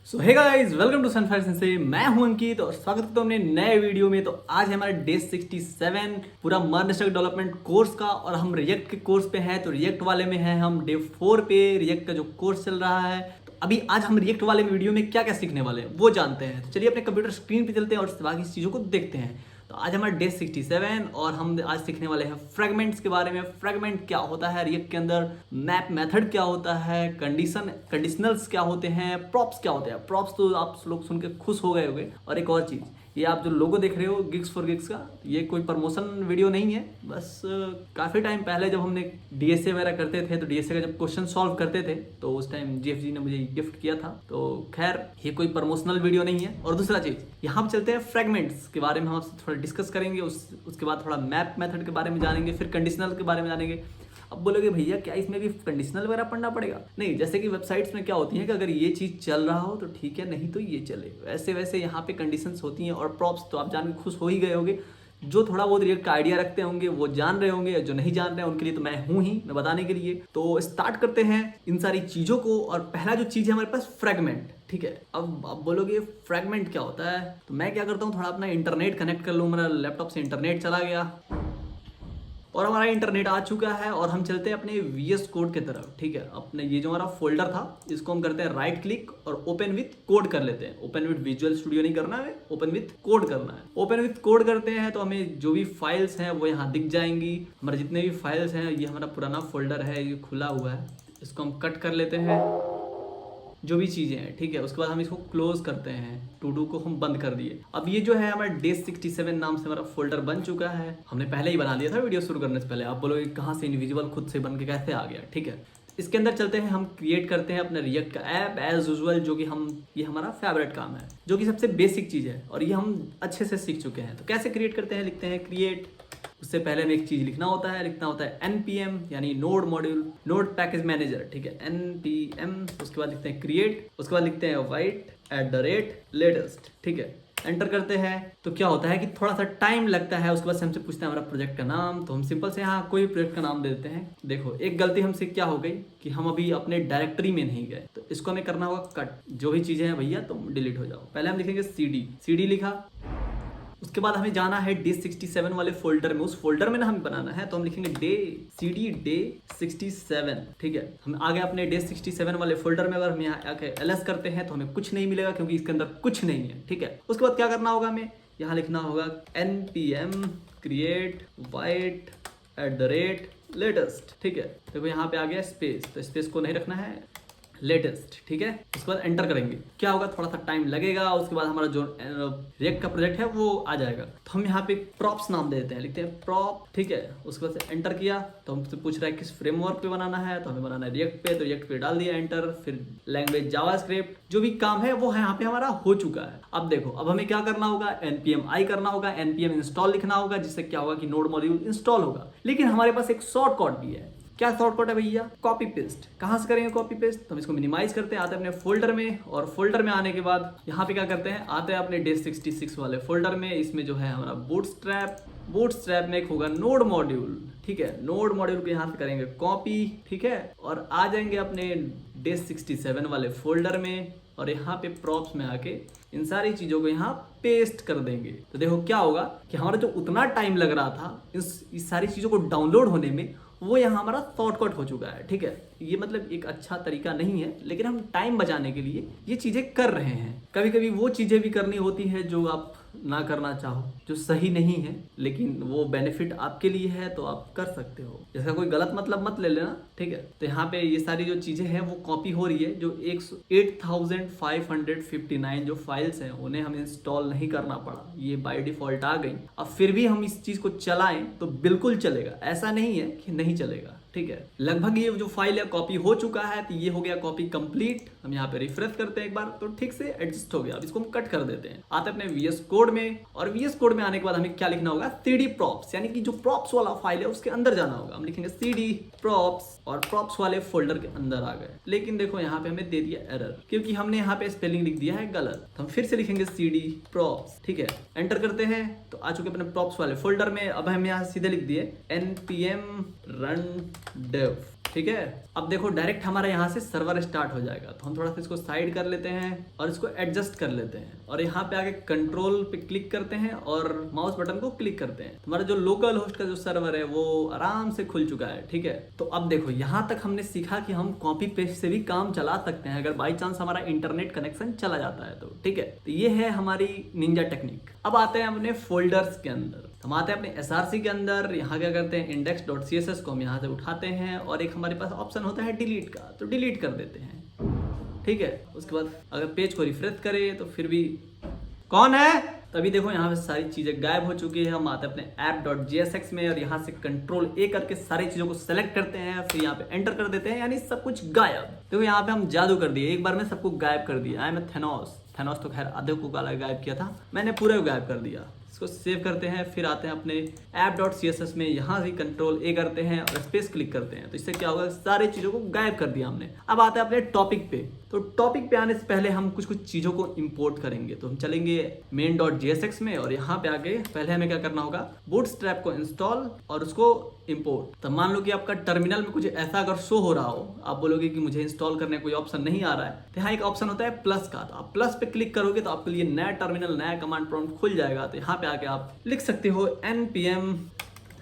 So hey guys, welcome to Sunfire Sensei. मैं हूं अंकित और स्वागत करता हूं अपने नए वीडियो में। तो आज है हमारा डे 67 पूरा मर्न स्टैक डेवलपमेंट कोर्स का, और हम रिएक्ट के कोर्स पे हैं। तो रिएक्ट वाले में हैं हम डे 4 पे। रिएक्ट का जो कोर्स चल रहा है, तो अभी आज हम रिएक्ट वाले वीडियो में क्या क्या सीखने वाले हैं वो जानते हैं। तो चलिए अपने कंप्यूटर स्क्रीन पे चलते हैं और बाकी चीज़ों को देखते हैं। तो आज हमारा डे 67 और हम आज सीखने वाले हैं फ्रेगमेंट्स के बारे में। फ्रेगमेंट क्या होता है रिएक्ट के अंदर, मैप मेथड क्या होता है, कंडीशनल्स क्या होते हैं, प्रॉप्स क्या होते हैं। प्रॉप्स तो आप लोग सुन के खुश हो गए होंगे। और एक और चीज़, ये आप जो लोगो देख रहे हो गिग्स फॉर गिग्स का, ये कोई प्रमोशन वीडियो नहीं है। बस काफ़ी टाइम पहले जब हमने डीएसए वगैरह करते थे, तो डीएसए का जब क्वेश्चन सॉल्व करते थे, तो उस टाइम जीएफजी ने मुझे गिफ्ट किया था। तो खैर ये कोई प्रमोशनल वीडियो नहीं है। और दूसरा चीज़, यहाँ पर चलते हैं फ्रेगमेंट्स के बारे में हम आपसे थोड़ा डिस्कस करेंगे। उसके बाद थोड़ा मैप मेथड के बारे में जानेंगे, फिर कंडीशनल के बारे में जानेंगे। अब बोलोगे भैया क्या इसमें भी कंडीशनल वगैरह पढ़ना पड़ेगा? नहीं, जैसे कि वेबसाइट्स में क्या होती है कि अगर ये चीज़ चल रहा हो तो ठीक है, नहीं तो ये चले। वैसे वैसे यहाँ पे कंडीशंस होती हैं। और प्रॉप्स तो आप जान के खुश हो ही गए होंगे। जो थोड़ा बहुत रिएक्ट का आइडिया रखते होंगे वो जान रहे होंगे, जो नहीं जान रहे हैं उनके लिए तो मैं हूँ ही, मैं बताने के लिए। तो स्टार्ट करते हैं इन सारी चीज़ों को। और पहला जो चीज़ है हमारे पास, फ्रेगमेंट। ठीक है, अब आप बोलोगे फ्रेगमेंट क्या होता है, तो मैं क्या करता हूँ, थोड़ा अपना इंटरनेट कनेक्ट कर लूँ। मेरा लैपटॉप से इंटरनेट चला गया और हमारा इंटरनेट आ चुका है। और हम चलते हैं अपने VS कोड की तरफ। ठीक है, अपने ये जो हमारा फोल्डर था, इसको हम करते हैं राइट क्लिक और ओपन विथ कोड कर लेते हैं। ओपन विथ विजुअल स्टूडियो नहीं करना है, ओपन विथ कोड करना है। ओपन विथ कोड करते हैं तो हमें जो भी फाइल्स हैं वो यहाँ दिख जाएंगी। हमारे जितने भी फाइल्स हैं, ये हमारा पुराना फोल्डर है, ये खुला हुआ है, इसको हम कट कर लेते हैं, जो भी चीज़ें हैं। ठीक है, उसके बाद हम इसको क्लोज करते हैं, टू डू को हम बंद कर दिए। अब ये जो है हमारा डे 67 नाम से हमारा फोल्डर बन चुका है। हमने पहले ही बना दिया था वीडियो शुरू करने से पहले। आप बोलोगे कहाँ से इंडिविजुअल खुद से बन के कैसे आ गया? ठीक है, इसके अंदर चलते हैं, हम क्रिएट करते हैं अपने रिएक्ट का ऐप एज यूजुअल, जो कि ये हमारा फेवरेट काम है, जो कि सबसे बेसिक चीज़ है और ये हम अच्छे से सीख चुके हैं। तो कैसे क्रिएट करते हैं, लिखते हैं क्रिएट। उससे पहले हमें एक चीज़ लिखना होता है npm, यानी node module node package manager. ठीक है, npm। उसके बाद लिखते हैं क्रिएट, उसके बाद लिखते हैं void@latest। ठीक है, एंटर करते हैं। तो क्या होता है कि थोड़ा सा टाइम लगता है। उसके बाद से हमसे पूछते हैं हमारा प्रोजेक्ट का नाम, तो हम सिंपल से यहाँ कोई प्रोजेक्ट का नाम दे देते हैं। देखो एक गलती हमसे क्या हो गई कि हम अभी अपने डायरेक्टरी में नहीं गए, तो इसको हमें करना होगा कट। जो भी चीज़ें हैं भैया तुम डिलीट हो जाओ। पहले हम लिखेंगे cd लिखा। उसके बाद हमें जाना है डे 67 वाले फोल्डर में। उस फोल्डर में ना हमें बनाना है, तो हम लिखेंगे cd डे 67। ठीक है, हम आ गए अपने डे 67 वाले फोल्डर में। अगर हम यहाँ आके ls करते हैं तो हमें कुछ नहीं मिलेगा, क्योंकि इसके अंदर कुछ नहीं है। ठीक है, उसके बाद क्या करना होगा, हमें यहाँ लिखना होगा npm create void@latest। ठीक है, देखो यहाँ पे आ गया स्पेस, तो स्पेस को नहीं रखना है, लेटेस्ट। ठीक है, उसके बाद एंटर करेंगे। क्या होगा, थोड़ा सा टाइम लगेगा। उसके बाद हमारा जो रिएक्ट का प्रोजेक्ट है वो आ जाएगा। तो हम यहाँ पे प्रॉप्स नाम दे देते हैं, लिखते हैं प्रॉप। ठीक है, उसके बाद से एंटर किया तो हमसे पूछ रहा है किस फ्रेमवर्क पे बनाना है, तो हमें बनाना है रिएक्ट पे। तो रिएक्ट पे डाल दिया एंटर, फिर लैंग्वेज जावास्क्रिप्ट। जो भी काम है वो यहाँ पे हमारा हो चुका है। अब देखो, अब हमें क्या करना होगा, npm i करना होगा, npm इंस्टॉल लिखना होगा, जिससे क्या होगा कि नोड मॉड्यूल इंस्टॉल होगा। लेकिन हमारे पास एक शॉर्टकट भी है। क्या शॉर्टकट है भैया? Copy paste. कहाँ से करेंगे कॉपी पेस्ट? तो हम इसको मिनिमाइज करते हैं, आते हैं अपने फोल्डर में। और फोल्डर में आने के बाद यहाँ पे क्या करते हैं, आते हैं अपने डे 66 वाले फोल्डर में। इसमें जो है हमारा बूटस्ट्रैप में एक होगा नोड मॉड्यूल। ठीक है, नोड मॉड्यूल को यहाँ से करेंगे कॉपी। ठीक है, और आ जाएंगे अपने डे 67 वाले फोल्डर में, और यहाँ पे प्रॉप्स में आके इन सारी चीज़ों को यहाँ पेस्ट कर देंगे। तो देखो क्या होगा कि हमारा जो उतना टाइम लग रहा था इस सारी चीज़ों को डाउनलोड होने में, वो यहाँ हमारा शॉर्टकट हो चुका है। ठीक है, ये मतलब एक अच्छा तरीका नहीं है, लेकिन हम टाइम बचाने के लिए ये चीज़ें कर रहे हैं। कभी कभी वो चीज़ें भी करनी होती है जो आप ना करना चाहो, जो सही नहीं है, लेकिन वो बेनिफिट आपके लिए है तो आप कर सकते हो। इसका कोई गलत मतलब मत ले लेना। ठीक है, तो यहाँ पे ये सारी जो चीज़ें हैं वो कॉपी हो रही है। जो 8559 जो फाइल्स हैं उन्हें हमें इंस्टॉल नहीं करना पड़ा, ये बाय डिफॉल्ट आ गई। अब फिर भी हम इस चीज़ को चलाएं तो बिल्कुल चलेगा, ऐसा नहीं है कि नहीं चलेगा। ठीक है, लगभग ये जो फाइल है कॉपी हो चुका है, तो ये हो गया कॉपी कंप्लीट। हम यहाँ पे रिफ्रेश करते हैं एक बार, तो ठीक से एडजस्ट हो गया। अब इसको हम कट कर देते हैं, आते हैं अपने VS कोड में। और VS कोड में आने के बाद हमें क्या लिखना होगा, cd props, यानी कि जो प्रॉप्स वाला फाइल है उसके अंदर जाना होगा। हम लिखेंगे cd props और प्रॉप्स वाले फोल्डर के अंदर आ गए। लेकिन देखो यहाँ पे हमें दे दिया एरर, क्योंकि हमने यहाँ पे स्पेलिंग लिख दिया है गलत। तो हम फिर से लिखेंगे cd props। ठीक है, एंटर करते हैं, तो आ चुके अपने प्रॉप्स वाले फोल्डर में। अब हम यहाँ सीधे लिख दिए npm run dev। ठीक है। अब देखो डायरेक्ट हमारा यहाँ से सर्वर स्टार्ट हो जाएगा, तो हम थोड़ा सा इसको साइड कर लेते हैं और इसको एडजस्ट कर लेते हैं और यहाँ पे आके कंट्रोल पे क्लिक करते हैं और माउस बटन को क्लिक करते हैं। हमारा जो लोकल होस्ट का जो सर्वर है वो आराम से खुल चुका है, ठीक है। तो अब देखो यहाँ तक हमने सीखा कि हम कॉपी पेस्ट से भी काम चला सकते हैं अगर बाई चांस हमारा इंटरनेट कनेक्शन चला जाता है तो, ठीक है। तो ये है हमारी निंजा टेक्निक। अब आते हैं अपने फोल्डर्स के अंदर। हम आते हैं अपने SRC के अंदर, यहाँ क्या करते हैं index.css को हम यहाँ से उठाते हैं और एक हमारे पास ऑप्शन होता है डिलीट का, तो डिलीट कर देते हैं, ठीक है। उसके बाद अगर पेज को रिफ्रेश करें तो फिर भी कौन है, तभी देखो यहाँ पे सारी चीजें गायब हो चुकी है। हम आते हैं अपने app.jsx में और यहाँ से कंट्रोल A करके सारी चीजों को सेलेक्ट करते हैं, फिर यहाँ पे एंटर कर देते हैं, यानी सब कुछ गायब। देखो यहाँ पे हम जादू कर दिए, एक बार में सबको गायब कर दिया। आई एम थेनोस तो खैर आधे को गायब किया था, मैंने पूरे को गायब कर दिया। इसको सेव करते हैं, फिर आते हैं अपने app.css में, यहाँ से कंट्रोल A करते हैं और स्पेस क्लिक करते हैं, तो इससे क्या होगा, सारी चीज़ों को गायब कर दिया हमने। अब आते हैं अपने टॉपिक पे। तो टॉपिक पे आने से पहले हम कुछ चीज़ों को इंपोर्ट करेंगे, तो हम चलेंगे main.jsx में और यहाँ पे आके पहले हमें क्या करना होगा, बूटस्ट्रैप को इंस्टॉल और उसको इंपोर्ट। तो मान लो कि आपका टर्मिनल में कुछ ऐसा अगर शो हो रहा हो, आप बोलोगे कि मुझे इंस्टॉल करने कोई ऑप्शन नहीं आ रहा है, तो यहाँ एक ऑप्शन होता है प्लस का, तो आप प्लस पे क्लिक करोगे तो आपके लिए नया टर्मिनल, नया कमांड प्रॉम्प्ट खुल जाएगा। तो यहाँ पे आके आप लिख सकते हो npm,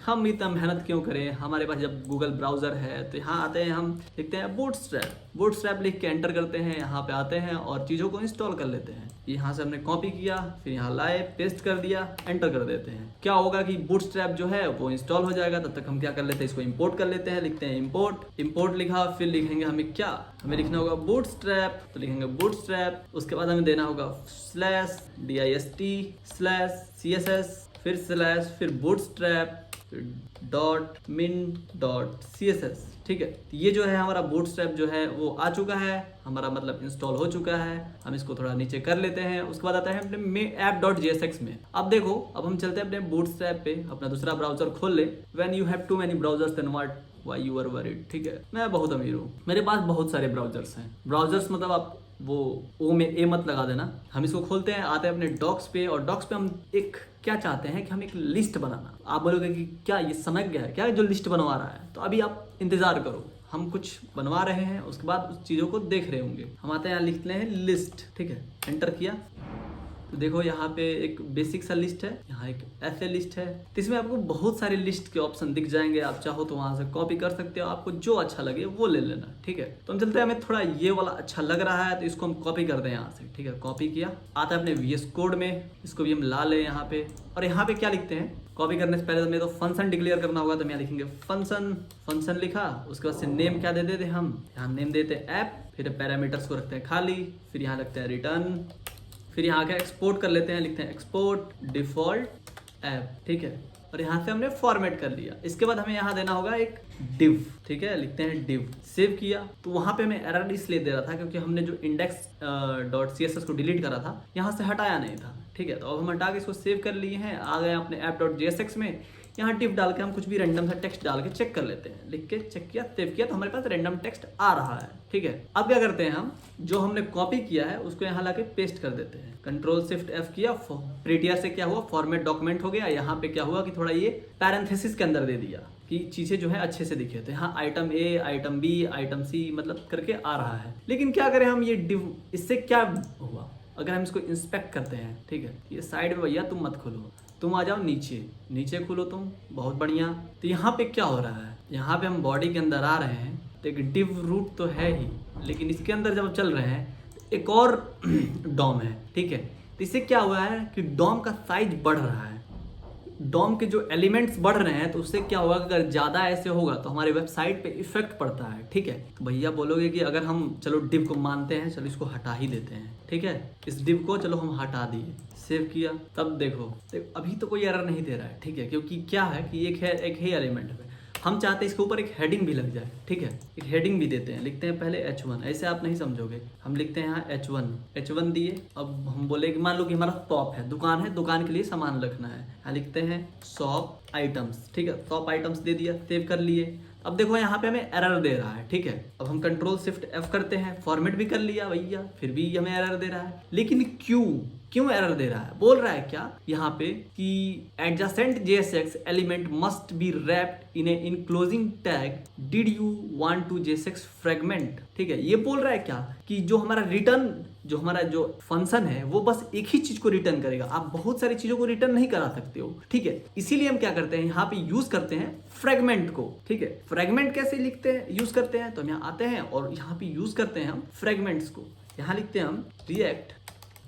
हम इतना मेहनत क्यों करें, हमारे पास जब गूगल ब्राउजर है। तो यहाँ आते हैं, हम लिखते हैं बूटस्ट्रैप लिख के एंटर करते हैं, यहाँ पे आते हैं और चीज़ों को इंस्टॉल कर लेते हैं। यहाँ से हमने कॉपी किया, फिर यहाँ लाए, पेस्ट कर दिया, एंटर कर देते हैं। क्या होगा कि बूटस्ट्रैप जो है वो इंस्टॉल हो जाएगा। तब तक हम क्या कर लेते हैं, इसको इंपोर्ट कर लेते हैं। लिखते हैं इंपोर्ट लिखा, फिर लिखेंगे हमें क्या, हमें लिखना होगा बूटस्ट्रैप, तो लिखेंगे बूटस्ट्रैप। उसके बाद हमें देना होगा /dist/css, फिर स्लैश, फिर बूटस्ट्रैप .min.css, ठीक है। तो ये जो है हमारा बूटस्ट्रैप जो है वो आ चुका है, हमारा मतलब इंस्टॉल हो चुका है। हम इसको थोड़ा नीचे कर लेते हैं। उसके बाद आता है अपने app.jsx में। अब देखो, अब हम चलते हैं अपने बूटस्ट्रैप पे, अपना दूसरा ब्राउजर खोल ले। When you have too many browsers then why you are worried, ठीक है। मैं बहुत अमीर हूँ, मेरे पास बहुत सारे ब्राउजर्स हैं। ब्राउजर्स मतलब आप वो ओ में ए मत लगा देना। हम इसको खोलते हैं, आते हैं अपने डॉक्स पे और डॉक्स पे हम एक क्या चाहते हैं कि हम एक लिस्ट बनाना। आप बोलोगे कि क्या ये समझ गया है क्या जो लिस्ट बनवा रहा है, तो अभी आप इंतजार करो, हम कुछ बनवा रहे हैं, उसके बाद उस चीज़ों को देख रहे होंगे। हम आते हैं, यहाँ लिखते हैं लिस्ट, ठीक है। एंटर किया तो देखो यहाँ पे एक बेसिक सा लिस्ट है, यहाँ एक ऐसे लिस्ट है। तो इसमें आपको बहुत सारे लिस्ट के ऑप्शन दिख जाएंगे, आप चाहो तो वहाँ से कॉपी कर सकते हो, आपको जो अच्छा लगे वो ले लेना, ठीक है। तो हम चलते हैं, हमें थोड़ा ये वाला अच्छा लग रहा है तो इसको हम कॉपी करते हैं यहाँ से, ठीक है। कॉपी किया, आता है अपने VS कोड में, इसको भी हम ला लें यहाँ पे। और यहाँ पे क्या लिखते हैं, कॉपी करने से पहले हमें तो फंक्शन डिक्लेयर करना होगा, तो हम यहाँ लिखेंगे फंक्शन लिखा। उसके बाद से नेम क्या दे देते हम, यहाँ नेम देते हैं ऐप, फिर पैरामीटर्स को रखते हैं खाली, फिर यहाँ रखते हैं रिटर्न, फिर यहाँ आके एक्सपोर्ट कर लेते हैं, लिखते हैं एक्सपोर्ट डिफॉल्ट ऐप, ठीक है। और यहाँ से हमने फॉर्मेट कर लिया। इसके बाद हमें यहाँ देना होगा एक div, ठीक है। लिखते हैं div, सेव किया तो वहाँ पे हमें एरर इसलिए दे रहा था क्योंकि हमने जो index.css को डिलीट करा था यहाँ से हटाया नहीं था, ठीक है। तो अब हम हटा के इसको सेव कर लिए हैं, आ गए अपने app.jsx में। यहाँ div डाल के हम कुछ भी रैंडम सा टेक्स्ट डाल के चेक कर लेते हैं। लिख के चेक किया, सेव किया, तो हमारे पास रैंडम टेक्स्ट आ रहा है, ठीक है। अब क्या करते हैं, हम जो हमने कॉपी किया है उसको यहाँ लाके पेस्ट कर देते हैं। Ctrl+Shift+F किया, प्रीटियर से क्या हुआ, फॉर्मेट डॉक्यूमेंट हो गया। यहाँ पे क्या हुआ कि थोड़ा ये पैरेंथेसिस के अंदर दे दिया कि चीज़ें जो है अच्छे से दिखे थे। हाँ, item A, item B, item C मतलब करके आ रहा है। लेकिन क्या करें हम, ये div, इससे क्या हुआ अगर हम इसको इंस्पेक्ट करते हैं, ठीक है। ये साइड में भैया तुम मत खोलो, तुम आ जाओ नीचे खोलो तुम, बहुत बढ़िया। तो यहाँ पे क्या हो रहा है, यहाँ पे हम बॉडी के अंदर आ रहे हैं तो एक div रूट तो है ही, लेकिन इसके अंदर जब चल रहे हैं तो एक और डॉम है, ठीक है। तो इससे क्या हुआ है कि डॉम का साइज बढ़ रहा है, डॉम के जो एलिमेंट्स बढ़ रहे हैं, तो उससे क्या होगा, अगर ज़्यादा ऐसे होगा तो हमारे वेबसाइट पे इफेक्ट पड़ता है, ठीक है। तो भैया बोलोगे कि अगर हम चलो div को मानते हैं, चलो इसको हटा ही देते हैं, ठीक है। इस div को चलो हम हटा दिए, सेव किया, तब देखो अभी तो कोई एरर नहीं दे रहा है, ठीक है। क्योंकि क्या है कि एक है एलिमेंट पे, हम चाहते हैं इसके ऊपर एक हेडिंग भी लग जाए, ठीक है। एक हेडिंग भी देते हैं, लिखते हैं पहले H1, ऐसे आप नहीं समझोगे, हम लिखते हैं यहाँ H1 दिए। अब हम बोले कि मान लो कि हमारा शॉप है, दुकान के लिए सामान रखना है, यहाँ लिखते हैं शॉप आइटम्स, ठीक है। शॉप आइटम्स दे दिया, सेव कर लिए। अब देखो यहाँ पे हमें एरर दे रहा है, ठीक है। अब हम Ctrl+Shift+F करते हैं, फॉर्मेट भी कर लिया भैया, फिर भी हमें एरर दे रहा है। लेकिन क्यों, क्यों एरर दे रहा है? बोल रहा है क्या यहाँ पे कि adjacent JSX element must be wrapped in a enclosing tag, did you want to JSX fragment. ठीक है, ये बोल रहा है क्या कि जो हमारा रिटर्न, जो हमारा जो फंक्शन है वो बस एक ही चीज को रिटर्न करेगा, आप बहुत सारी चीजों को रिटर्न नहीं करा सकते हो। ठीक है, इसीलिए हम क्या करते हैं यहाँ पे यूज करते हैं फ्रेगमेंट को। ठीक है, फ्रेगमेंट कैसे लिखते हैं, यूज करते हैं, तो हम यहाँ आते हैं और यहाँ पे यूज करते हैं हम फ्रेगमेंट्स को। यहाँ लिखते हैं हम रिएक्ट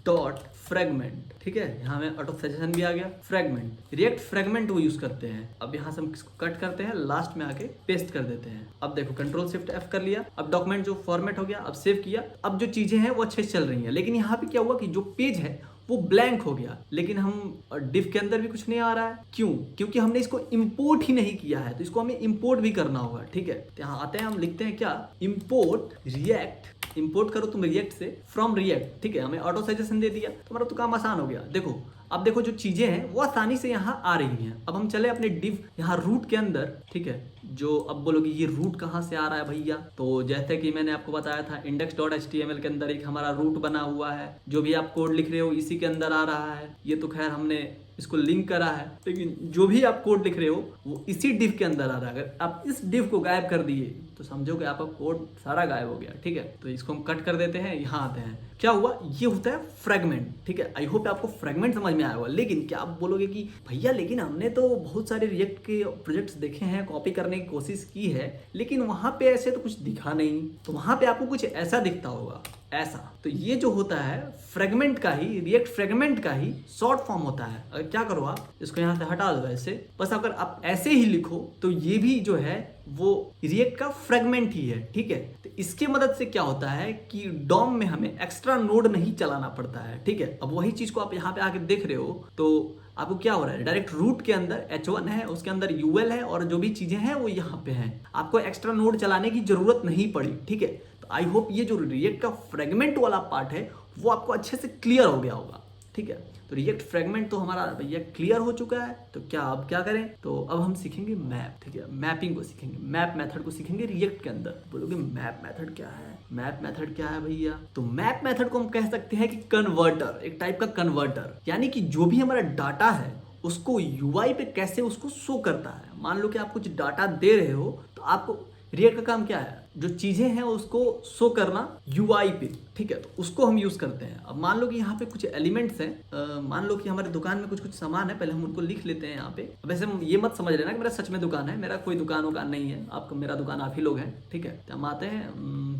डॉट फ्रेगमेंट। ठीक है, यहाँ में ऑटो सजेशन भी आ गया, फ्रेगमेंट, रिएक्ट फ्रेगमेंट वो यूज करते हैं। अब यहाँ से हम इसको कट करते हैं, लास्ट में आके पेस्ट कर देते हैं। अब देखो कंट्रोल शिफ्ट F कर लिया, अब डॉक्यूमेंट जो फॉर्मेट हो गया, अब सेव किया, अब जो चीजें हैं वो अच्छे से चल रही हैं। लेकिन यहाँ पे क्या हुआ कि जो पेज है वो ब्लैंक हो गया, लेकिन हम डिफ के अंदर भी कुछ नहीं आ रहा है। क्यों? क्योंकि हमने इसको इंपोर्ट ही नहीं किया है, तो इसको हमें इंपोर्ट भी करना होगा। ठीक है, तो यहाँ आते हैं, हम लिखते हैं क्या, इंपोर्ट रिएक्ट, इंपोर्ट करो तुम रिएक्ट से फ्रॉम रिएक्ट। ठीक है, हमें ऑटो सजेशन दे दिया, तुम्हारा तो काम आसान हो गया। देखो अब देखो जो चीजें हैं वो आसानी से यहाँ आ रही हैं। अब हम चले अपने डिव यहाँ रूट के अंदर। ठीक है, जो अब बोलोगे ये रूट कहाँ से आ रहा है भैया, तो जैसे कि मैंने आपको बताया था index.html के अंदर एक हमारा रूट बना हुआ है, जो भी आप कोड लिख रहे हो इसी के अंदर आ रहा है। ये तो खैर हमने इसको लिंक करा है, लेकिन जो भी आप कोड लिख रहे हो वो इसी डिव के अंदर आ रहा है। अगर आप इस डिव को गायब कर दिए तो समझो कि आपका कोड सारा गायब हो गया। ठीक है, तो इसको हम कट कर देते हैं, यहाँ आते हैं, क्या हुआ, ये होता है फ्रेगमेंट। ठीक है, आई होप आपको फ्रेगमेंट समझ में आया होगा। लेकिन क्या आप बोलोगे कि भैया लेकिन हमने तो बहुत सारे रिएक्ट के प्रोजेक्ट्स देखे हैं, कॉपी करने की कोशिश की है, लेकिन वहां पे ऐसे तो कुछ दिखा नहीं, तो वहां पे आपको कुछ ऐसा दिखता होगा, ऐसा। तो ये जो होता है फ्रेगमेंट का ही, रिएक्ट फ्रेगमेंट का ही शॉर्ट फॉर्म होता है। अगर क्या करो आप इसको यहाँ से हटा दो ऐसे, बस अगर आप ऐसे ही लिखो तो ये भी जो है वो रिएक्ट का फ्रेगमेंट ही है। ठीक है, तो इसके मदद से क्या होता है कि डॉम में हमें एक्स्ट्रा नोड नहीं चलाना पड़ता है। ठीक है, अब वही चीज को आप यहाँ पे आके देख रहे हो तो आपको क्या हो रहा है, डायरेक्ट रूट के अंदर H1 है, उसके अंदर UL है और जो भी चीजें हैं वो यहाँ पे हैं, आपको एक्स्ट्रा नोड चलाने की जरूरत नहीं पड़ी। ठीक है, तो आई होप ये जो रिएक्ट का फ्रेगमेंट वाला पार्ट है वो आपको अच्छे से क्लियर हो गया होगा। ठीक है, तो रिएक्ट फ्रेगमेंट तो हमारा भैया क्लियर हो चुका है। तो क्या अब क्या करें, तो अब हम सीखेंगे मैप। ठीक है, मैपिंग को सीखेंगे, मैप मेथड को सीखेंगे रिएक्ट के अंदर। बोलोगे मैप मेथड क्या है, मैप मेथड क्या है भैया, तो मैप मेथड को हम कह सकते हैं कि कन्वर्टर, एक टाइप का कन्वर्टर, यानी कि जो भी हमारा डाटा है उसको UI पे कैसे उसको शो करता है। मान लो कि आप कुछ डाटा दे रहे हो तो आपको रिएक्ट का काम क्या है, जो चीजें हैं उसको शो करना UI पे। ठीक है, तो उसको हम यूज करते हैं। अब मान लो कि यहाँ पे कुछ एलिमेंट्स हैं, मान लो कि हमारे दुकान में कुछ कुछ सामान है, पहले हम उनको लिख लेते हैं यहाँ पे। अब ऐसे ये मत समझ लेना कि मेरा सच में दुकान है, मेरा कोई दुकान वुकान नहीं है, आपका मेरा दुकान आप ही लोग हैं। ठीक है, तो हम आते हैं,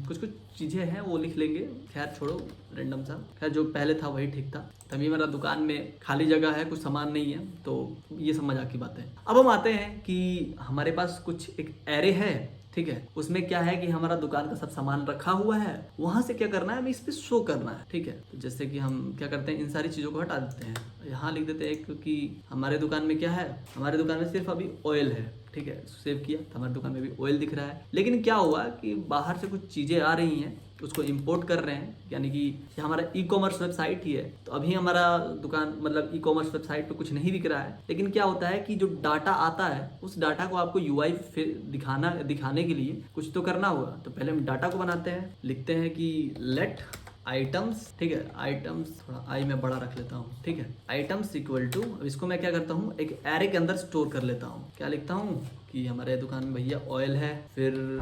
कुछ कुछ चीजें हैं वो लिख लेंगे, खैर छोड़ो रेंडम सा, खैर जो पहले था वही ठीक था। तभी मेरा दुकान में खाली जगह है, कुछ सामान नहीं है, तो ये सब मजाक की बात है। अब हम आते हैं कि हमारे पास कुछ एक एरे है। ठीक है, उसमें क्या है कि हमारा दुकान का सब सामान रखा हुआ है, वहां से क्या करना है, हमें इस पे शो करना है। ठीक है, तो जैसे कि हम क्या करते हैं, इन सारी चीजों को हटा देते हैं, यहाँ लिख देते हैं क्योंकि हमारे दुकान में क्या है, हमारे दुकान में सिर्फ अभी ऑयल है। ठीक है, सेव किया तो हमारी दुकान में भी ऑयल दिख रहा है। लेकिन क्या हुआ कि बाहर से कुछ चीजें आ रही हैं, उसको इंपोर्ट कर रहे हैं, यानी कि हमारा ई-कॉमर्स वेबसाइट ही है, तो अभी हमारा दुकान मतलब ई-कॉमर्स वेबसाइट पे कुछ नहीं दिख रहा है। लेकिन क्या होता है कि जो डाटा आता है उस डाटा को आपको UI दिखाने के लिए कुछ तो करना होगा। तो पहले हम डाटा को बनाते हैं, लिखते हैं कि लेट आइटम्स। ठीक है, आइटम्स थोड़ा आई में बड़ा रख लेता हूँ। ठीक है, आइटम्स इक्वल टू, अब इसको मैं क्या करता हूँ, एक एरे के अंदर स्टोर कर लेता हूँ। क्या लिखता हूँ कि हमारे दुकान में भैया ऑयल है, फिर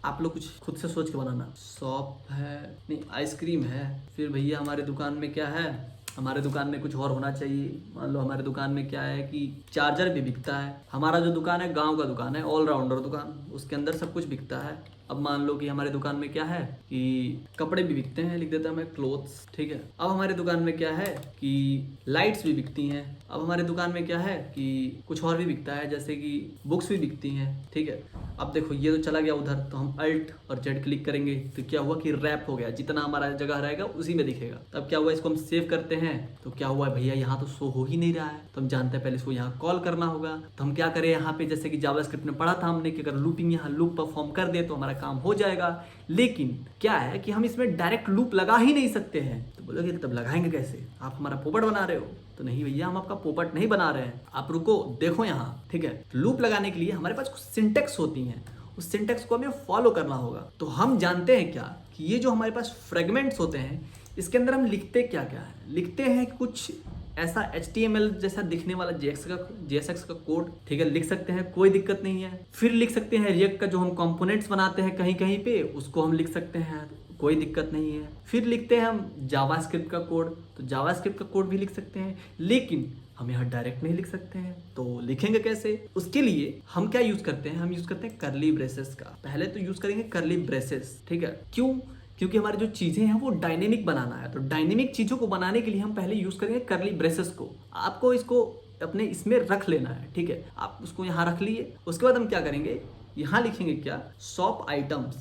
आप लोग कुछ खुद से सोच के बनाना, शॉप है, नहीं आइसक्रीम है, फिर भैया हमारे दुकान में क्या है, हमारे दुकान में कुछ और होना चाहिए। मान लो हमारे दुकान में क्या है कि चार्जर भी बिकता है, हमारा जो दुकान है गांव का दुकान है, ऑलराउंडर दुकान, उसके अंदर सब कुछ बिकता है। अब मान लो कि हमारे दुकान में क्या है कि कपड़े भी बिकते हैं, लिख देता हूं मैं क्लोथ्स। ठीक है, अब हमारे दुकान में क्या है कि लाइट्स भी बिकती हैं। अब हमारे दुकान में क्या है कि कुछ और भी बिकता है, जैसे कि बुक्स भी बिकती हैं। ठीक है, अब देखो ये तो चला गया उधर, तो हम अल्ट और जेड क्लिक करेंगे तो क्या हुआ कि रैप हो गया, जितना हमारा जगह रहेगा उसी में दिखेगा। तब क्या हुआ, इसको हम सेव करते हैं तो क्या हुआ भैया, यहाँ तो शो हो ही नहीं रहा है। तो हम जानते हैं पहले इसको यहाँ कॉल करना होगा। तो हम क्या करें, यहाँ पे जैसे कि जावास्क्रिप्ट में पढ़ा था हमने कि अगर लूपिंग यहाँ लूप परफॉर्म कर दे तो हमारा काम हो जाएगा। लेकिन क्या है कि हम इसमें डायरेक्ट लूप लगा ही नहीं सकते हैं। तो बोलोगे तब लगाएंगे कैसे, आप हमारा पोपट बना रहे हो। तो नहीं भैया, हम आपका पोपट नहीं बना रहे हैं, आप रुको देखो यहाँ। ठीक है, लूप लगाने के लिए हमारे पास कुछ सिंटेक्स होती हैं, उस सिंटेक्स को हमें फॉलो करना होगा। तो हम जानते हैं क्या कि ये जो हमारे पास फ्रेगमेंट्स होते हैं इसके अंदर हम लिखते क्या क्या है, लिखते हैं कुछ ऐसा HTML जैसा दिखने वाला JSX का कोड, ठीक है, लिख सकते हैं, कोई दिक्कत नहीं है। फिर लिख सकते हैं रिएक्ट का जो हम कंपोनेंट्स बनाते हैं कहीं कहीं पे, उसको हम लिख सकते हैं, कोई दिक्कत नहीं है। फिर लिखते हैं हम जावास्क्रिप्ट का कोड, तो जावास्क्रिप्ट का कोड भी लिख सकते हैं, लेकिन हम यहाँ डायरेक्ट नहीं लिख सकते हैं। तो लिखेंगे कैसे? उसके लिए हम क्या यूज करते हैं, हम यूज करते हैं कर्ली ब्रेसेस का। पहले तो यूज करेंगे कर्ली ब्रेसेस, ठीक है। क्यों? क्योंकि हमारी जो चीजें हैं वो डायनेमिक बनाना है, तो डायनेमिक चीजों को बनाने के लिए हम पहले यूज करेंगे कर्ली ब्रेसेस को। आपको इसको अपने इसमें रख लेना है, ठीक है, आप उसको यहाँ रख लिए। उसके बाद हम क्या करेंगे, यहाँ लिखेंगे क्या, शॉप आइटम्स।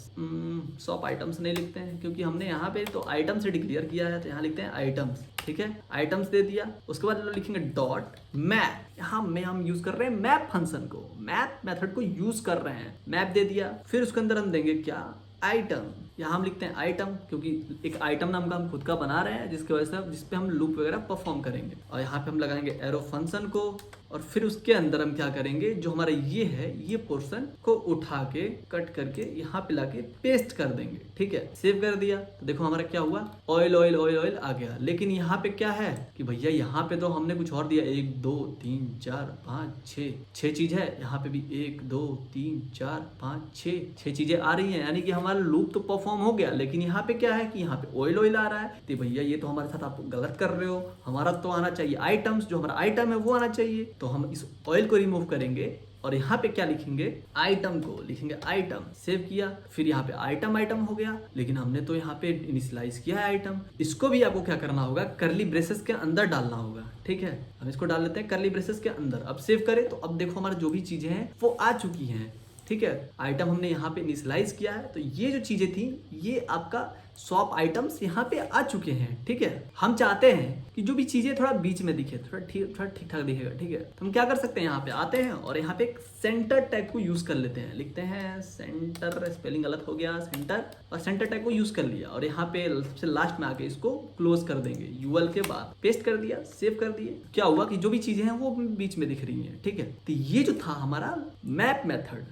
शॉप आइटम्स नहीं लिखते हैं क्योंकि हमने यहाँ पे तो आइटम से डिक्लेयर किया है, तो यहाँ लिखते हैं आइटम्स, ठीक है, आइटम्स दे दिया। उसके बाद लिखेंगे डॉट मैप। यहाँ में हम यूज कर रहे हैं मैप फंक्शन को, मैप मेथड को यूज कर रहे हैं, मैप दे दिया। फिर उसके अंदर हम देंगे क्या, आइटम। यहाँ हम लिखते हैं आइटम क्योंकि एक आइटम नाम का हम खुद का बना रहे हैं, जिसकी वजह से जिसपे हम लूप वगैरह परफॉर्म करेंगे। और यहाँ पे हम लगाएंगे एरो फंक्शन को, और फिर उसके अंदर हम क्या करेंगे, जो हमारा ये है ये पोर्शन को उठा के कट करके यहाँ पे लाके पेस्ट कर देंगे, ठीक है। सेव कर दिया तो देखो हमारा क्या हुआ, ऑयल ऑयल ऑयल ऑयल आ गया। लेकिन यहाँ पे क्या है कि भैया यहाँ पे तो हमने कुछ और दिया, 1 2 3 4 5 6 चीज है। यहाँ पे भी 1 2 3 4 5 6 चीजें आ रही है, यानी कि हमारा लूप तो परफॉर्म हो गया। लेकिन यहाँ पे क्या है कि यहाँ पे ऑयल ऑयल आ रहा है, तो भैया ये तो हमारे साथ आप गलत कर रहे हो। हमारा तो आना चाहिए आइटम्स, जो हमारा आइटम है वो आना चाहिए। तो हम इस ऑयल को रिमूव करेंगे और यहाँ पे क्या लिखेंगे, आइटम को लिखेंगे आइटम। सेव किया, फिर यहाँ पे आइटम आइटम हो गया, लेकिन हमने तो यहाँ पे इनिशियलाइज किया है आइटम। इसको भी आपको क्या करना होगा, कर्ली ब्रेसेस के अंदर डालना होगा, ठीक है। हम इसको डाल लेते हैं कर्ली ब्रेसेस के अंदर। अब सेव करें तो अब देखो हमारी जो भी चीजें हैं वो आ चुकी हैं, ठीक है। आइटम हमने यहाँ पे इनिशियलाइज किया है, तो ये जो चीजें थी ये आपका शॉप आइटम्स यहाँ पे आ चुके हैं, ठीक है। हम चाहते हैं कि जो भी चीजें थोड़ा बीच में दिखे, थोड़ा ठीक ठाक दिखेगा, ठीक है। तो हम क्या कर सकते हैं, यहाँ पे आते हैं और यहाँ पे एक सेंटर टैग को यूज कर लेते हैं। लिखते हैं सेंटर, स्पेलिंग गलत हो गया, सेंटर, और सेंटर टैग को यूज कर लिया। और यहाँ पे सबसे लास्ट में आके इसको क्लोज कर देंगे, यूएल के बाद पेस्ट कर दिया, सेव कर दिए। क्या हुआ कि जो भी चीजें हैं वो बीच में दिख रही हैं, ठीक है। तो ये जो था हमारा मैप मेथड।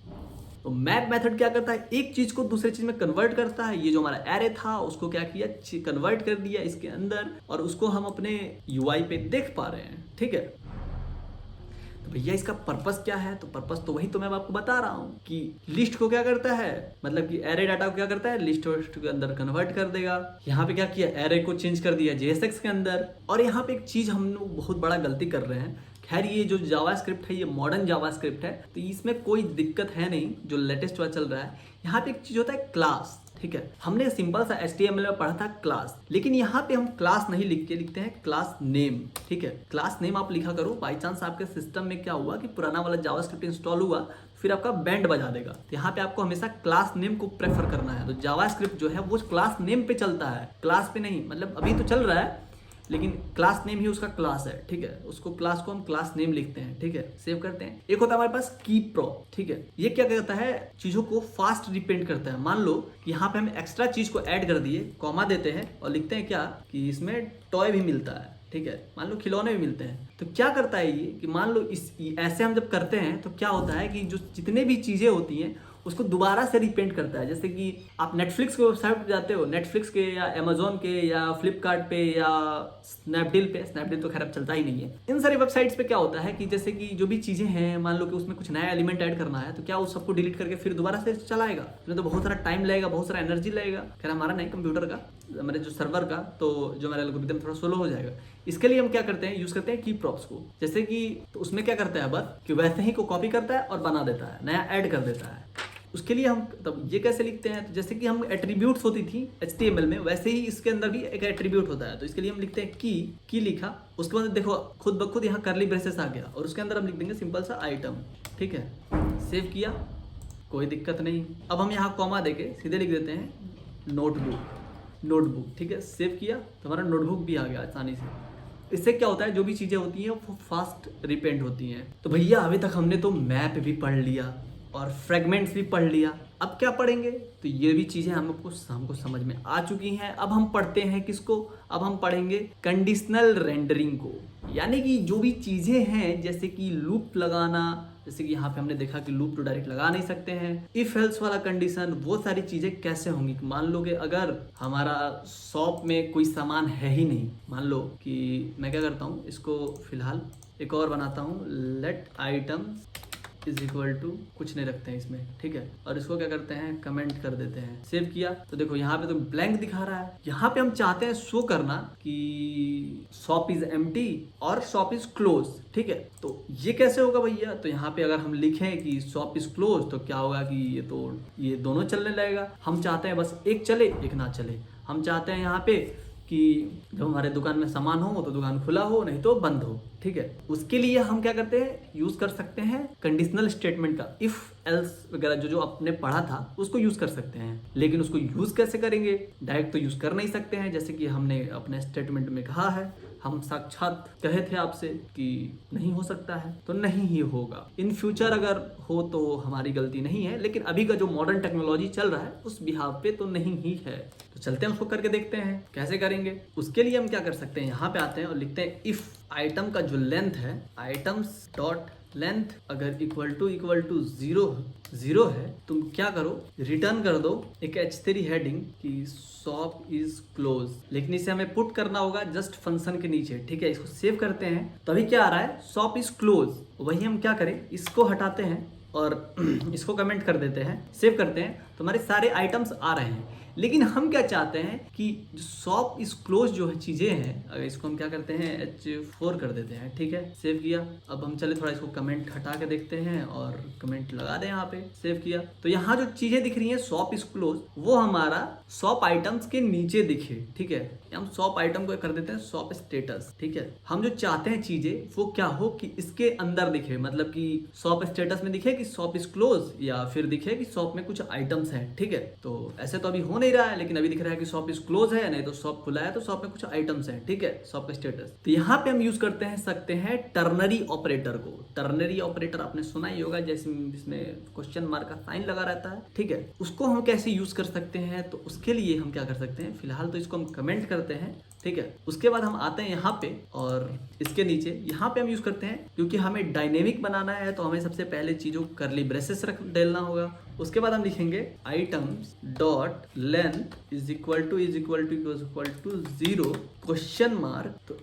तो मैप मेथड क्या करता है, एक चीज को दूसरे चीज में कन्वर्ट करता है। ये जो हमारा एरे था उसको क्या किया, कन्वर्ट कर दिया इसके अंदर, और उसको हम अपने यूआई पे देख पा रहे हैं, ठीक है। तो भैया इसका पर्पस क्या है, तो पर्पस तो वही तो मैं आपको बता रहा हूँ कि लिस्ट को क्या करता है, मतलब कि एरे डाटा को क्या करता है, लिस्ट के अंदर कन्वर्ट कर देगा। यहाँ पे क्या किया, एरे को चेंज कर दिया JSX के अंदर। और यहाँ पे एक चीज हम लोग बहुत बड़ा गलती कर रहे हैं। खैर ये जो जावास्क्रिप्ट है ये मॉडर्न जावास्क्रिप्ट है, तो इसमें कोई दिक्कत है नहीं, जो लेटेस्ट वाला चल रहा है। यहाँ पे एक चीज होता है क्लास, ठीक है। हमने सिंपल सा HTML में पढ़ा था क्लास, लेकिन यहाँ पे हम क्लास नहीं लिख के लिखते हैं क्लास नेम, ठीक है। क्लास नेम आप लिखा करो, बाई चांस आपके सिस्टम में क्या हुआ कि पुराना वाला जावास्क्रिप्ट इंस्टॉल हुआ, फिर आपका बैंड बजा देगा। तो यहाँ पे आपको हमेशा क्लास नेम को प्रेफर करना है। तो जावास्क्रिप्ट जो है वो क्लास नेम पे चलता है, क्लास पे नहीं। मतलब अभी तो चल रहा है लेकिन क्लास नेम ही उसका क्लास है, ठीक है। उसको क्लास को हम क्लास नेम लिखते हैं, ठीक है। सेव करते हैं। एक होता है हमारे पास की प्रॉप, ठीक है। ये क्या करता है, चीजों को फास्ट रिप्रेजेंट करता है। मान लो कि यहाँ पे हम एक्स्ट्रा चीज को ऐड कर दिए, कॉमा देते हैं और लिखते हैं क्या कि इसमें टॉय भी मिलता है, ठीक है। मान लो खिलौने भी मिलते हैं। तो क्या करता है ये कि मान लो ऐसे हम जब करते हैं तो क्या होता है कि जो जितने भी चीजें होती हैं उसको दोबारा से रिपेंट करता है। जैसे कि आप नेटफ्लिक्स के वेबसाइट पर जाते हो, नेटफ्लिक्स के या अमेजोन के या फ्लिपकार्ट पे या स्नैपडील पे, स्नैपडील तो खैर अब चलता ही नहीं है। इन सारी वेबसाइट्स पे क्या होता है कि जैसे कि जो भी चीजें हैं, मान लो कि उसमें कुछ नया एलिमेंट ऐड करना है, तो क्या उस सबको डिलीट करके फिर दोबारा से चलाएगा। इसमें तो बहुत सारा टाइम लगेगा, बहुत सारा एनर्जी लगेगा। खैर हमारा नहीं, कंप्यूटर का, हमारे जो सर्वर का, तो जो हमारा एल्गोरिथम थोड़ा स्लो हो जाएगा। इसके लिए हम क्या करते हैं, यूज करते हैं की प्रॉप्स को। जैसे कि तो उसमें क्या करता है बस कि वैसे ही को कॉपी करता है और बना देता है, नया ऐड कर देता है। उसके लिए हम तब ये कैसे लिखते हैं, तो जैसे कि हम एट्रीब्यूट्स होती थी HTML में, वैसे ही इसके अंदर भी एक एट्रीब्यूट होता है। तो इसके लिए हम लिखते हैं की लिखा, उसके बाद देखो खुद ब खुद यहाँ कर्ली ब्रेसेस आ गया और उसके अंदर हम लिख देंगे सिंपल सा आइटम, ठीक है। सेव किया, कोई दिक्कत नहीं। अब हम यहाँ कॉमा देके सीधे लिख देते हैं नोटबुक, ठीक है। सेव किया तो हमारा नोटबुक भी आ गया आसानी से। इससे क्या होता है, जो भी चीजें होती हैं वो फास्ट रिपेंट होती हैं। तो भैया अभी तक हमने तो मैप भी पढ़ लिया और फ्रेगमेंट्स भी पढ़ लिया, अब क्या पढ़ेंगे, तो ये भी चीजें हमको समझ में आ चुकी हैं। अब हम पढ़ते हैं किसको, अब हम पढ़ेंगे कंडीशनल रेंडरिंग को। यानी कि जो भी चीजें हैं जैसे कि लूप लगाना, जैसे कि यहाँ पे हमने देखा कि लूप तो डायरेक्ट लगा नहीं सकते हैं। इफ एल्स वाला कंडीशन, वो सारी चीजें कैसे होंगी। मान लो कि अगर हमारा शॉप में कोई सामान है ही नहीं, मान लो कि मैं क्या करता हूँ, इसको फिलहाल एक और बनाता हूँ, let item is equal to कुछ नहीं रखते हैं इसमें, ठीक है। और इसको क्या करते हैं, कमेंट कर देते हैं। सेव किया तो देखो यहाँ पे तो ब्लैंक दिखा रहा है। यहाँ पे हम चाहते हैं शो करना कि शॉप इज एम्प्टी और शॉप इज क्लोज, ठीक है। तो ये कैसे होगा भैया, तो यहाँ पे अगर हम लिखें कि शॉप इज क्लोज तो क्या होगा कि ये दोनों चलने लगेगा। हम चाहते हैं बस एक चले एक ना चले। हम चाहते हैं यहाँ पे कि जब हमारे दुकान में सामान हो तो दुकान खुला हो, नहीं तो बंद हो, ठीक है। उसके लिए हम क्या करते हैं, यूज कर सकते हैं कंडीशनल स्टेटमेंट का, इफ एल्स वगैरह जो आपने पढ़ा था उसको यूज कर सकते हैं। लेकिन उसको यूज कैसे करेंगे, डायरेक्ट तो यूज कर नहीं सकते हैं। जैसे कि हमने अपने स्टेटमेंट में कहा है, हम साक्षात कहे थे आपसे कि नहीं हो सकता है तो नहीं ही होगा। इन फ्यूचर अगर हो तो हमारी गलती नहीं है, लेकिन अभी का जो मॉडर्न टेक्नोलॉजी चल रहा है उस बिहाव पे तो नहीं ही है। तो चलते हैं उसको करके देखते हैं कैसे करेंगे। उसके लिए हम क्या कर सकते हैं, यहाँ पे आते हैं और लिखते हैं इफ आइटम का जो लेंथ है, आइटम्स डॉट लेंथ अगर इक्वल टू जीरो है, तुम क्या करो, रिटर्न कर दो एक H3 हेडिंग कि शॉप इज क्लोज। लेकिन इसे हमें पुट करना होगा जस्ट फंक्शन के नीचे, ठीक है। इसको सेव करते हैं तो अभी क्या आ रहा है, शॉप इज क्लोज। वही हम क्या करें, इसको हटाते हैं और इसको कमेंट कर देते हैं, सेव करते हैं तो हमारे सारे आइटम्स आ रहे हैं। लेकिन हम क्या चाहते हैं कि शॉप इज क्लोज जो है चीजें हैं, अगर इसको हम क्या करते हैं H4 कर देते हैं, ठीक है। सेव किया। अब हम चले थोड़ा इसको कमेंट हटा के देखते हैं और कमेंट लगा दें यहाँ पे। सेव किया तो यहाँ जो चीजें दिख रही हैं शॉप इज क्लोज, वो हमारा शॉप आइटम्स के नीचे दिखे, ठीक है। हम शॉप आइटम को कर देते हैं शॉप स्टेटस, ठीक है। हम जो चाहते हैं चीजें वो क्या हो कि इसके अंदर दिखे, मतलब कि शॉप स्टेटस में दिखे कि शॉप इज क्लोज, या फिर दिखे कि शॉप में कुछ आइटम्स हैं, ठीक है। तो ऐसे तो अभी हो नहीं रहा है, लेकिन अभी दिख रहा है कि शॉप इज क्लोज है, नहीं तो शॉप खुला है तो शॉप में कुछ आइटम्स हैं, ठीक है, शॉप का स्टेटस। तो यहाँ पे हम यूज करते सकते हैं टर्नरी ऑपरेटर को। टर्नरी ऑपरेटर आपने सुना ही होगा, जैसे जिसमें क्वेश्चन मार्क का साइन लगा रहता है, ठीक है। उसको हम कैसे यूज कर सकते हैं, तो उसके लिए हम क्या कर सकते हैं, फिलहाल तो इसको हम कमेंट करते हैं, ठीक है। उसके बाद हम आते हैं यहाँ पे और इसके नीचे यहाँ पे हम यूज करते हैं, क्योंकि हमें डायनेमिक बनाना है तो हमें सबसे पहले चीजों करली ब्रेसेस रख डालना होगा। उसके बाद हम लिखेंगे items dot length is equal to 0 question mark. तो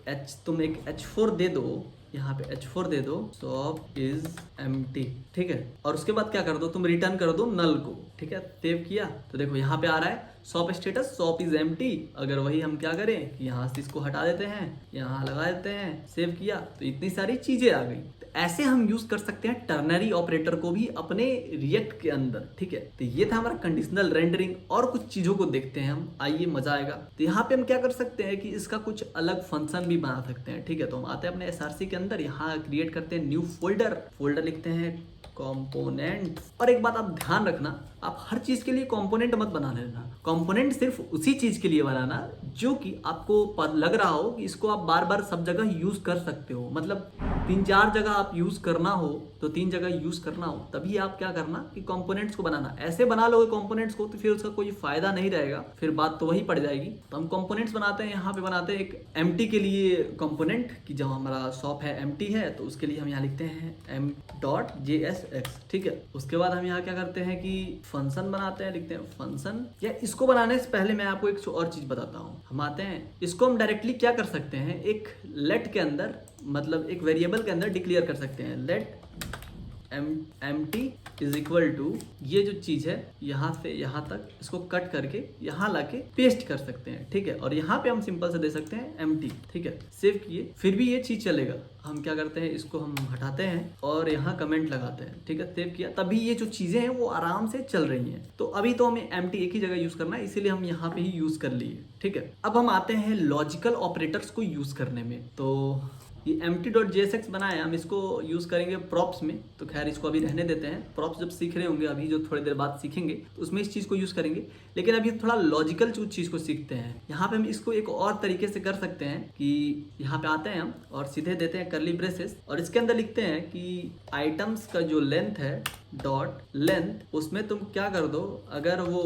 तुम एक H4 दे दो, यहाँ पे H4 दे दो, शॉप इज एम्प्टी, ठीक है। और उसके बाद क्या कर दो, तुम रिटर्न कर दो नल को, ठीक है। सेव किया तो देखो यहाँ पे आ रहा है shop status shop is empty. अगर वही हम क्या करें कि यहाँ से इसको हटा देते हैं, यहाँ लगा देते हैं, सेव किया तो इतनी सारी चीजें आ गई। तो ऐसे हम यूज कर सकते हैं टर्नरी ऑपरेटर को भी अपने रिएक्ट के अंदर, ठीक है। तो ये था हमारा कंडीशनल रेंडरिंग। और कुछ चीजों को देखते हैं हम, आइए मजा आएगा। तो यहाँ पे हम क्या कर सकते हैं कि इसका कुछ अलग फंक्शन भी बना सकते हैं, ठीक है। तो हम आते हैं अपने SRC के अंदर, यहाँ क्रिएट करते हैं न्यू फोल्डर लिखते हैं कंपोनेंट। और एक बात आप ध्यान रखना, आप हर चीज के लिए कंपोनेंट मत बना लेना। कंपोनेंट सिर्फ उसी चीज के लिए बनाना जो कि आपको लग रहा हो कि इसको आप बार बार सब जगह यूज कर सकते हो। मतलब 3-4 जगह आप यूज करना हो तो 3 जगह यूज करना हो, तभी आप क्या करना कि कंपोनेंट्स को बनाना। ऐसे बना लोगे कंपोनेंट्स को तो फिर उसका कोई फायदा नहीं रहेगा, फिर बात तो वही पड़ जाएगी। तो हम कंपोनेंट्स बनाते हैं, यहाँ पे बनाते हैं एक एम्प्टी के लिए कंपोनेंट कि जब हमारा शॉप है एम्प्टी है तो उसके लिए हम यहाँ लिखते हैं m.jsx, ठीक है। उसके बाद हम यहाँ क्या करते हैं कि फंक्शन बनाते हैं, लिखते हैं फंक्शन। या इसको बनाने से पहले मैं आपको एक और चीज बताता हूँ। हम आते हैं, इसको हम डायरेक्टली क्या कर सकते हैं, एक लेट के अंदर, मतलब एक वेरिएबल के अंदर डिक्लेयर कर सकते हैं, let empty is equal to, ये जो चीज है यहाँ से यहाँ तक इसको कट करके यहाँ लाके पेस्ट कर सकते हैं, ठीक है। और यहाँ पे हम सिंपल से दे सकते हैं एम्प्टी, ठीक है। सेव किए, फिर भी ये चीज चलेगा। हम क्या करते हैं, इसको हम हटाते हैं और यहाँ कमेंट लगाते हैं, ठीक है। सेव किया, तभी ये जो चीजें हैं वो आराम से चल रही हैं। तो अभी तो हमें एम्प्टी एक ही जगह यूज करना है, इसीलिए हम यहाँ पे ही यूज कर लिए, ठीक है। अब हम आते हैं लॉजिकल ऑपरेटर्स को यूज करने में। तो ये empty.jsx बनाया, हम इसको यूज करेंगे प्रॉप्स में। तो खैर इसको अभी रहने देते हैं, प्रॉप्स जब सीख रहे होंगे, अभी जो थोड़ी देर बाद सीखेंगे तो उसमें इस चीज को यूज करेंगे। लेकिन अभी थोड़ा लॉजिकल चीज को सीखते हैं। यहाँ पे हम इसको एक और तरीके से कर सकते हैं कि यहाँ पे आते हैं हम और सीधे देते हैं करली ब्रेसेस और इसके अंदर लिखते हैं कि आइटम्स का जो लेंथ है डॉट लेंथ, उसमें तुम क्या कर दो, अगर वो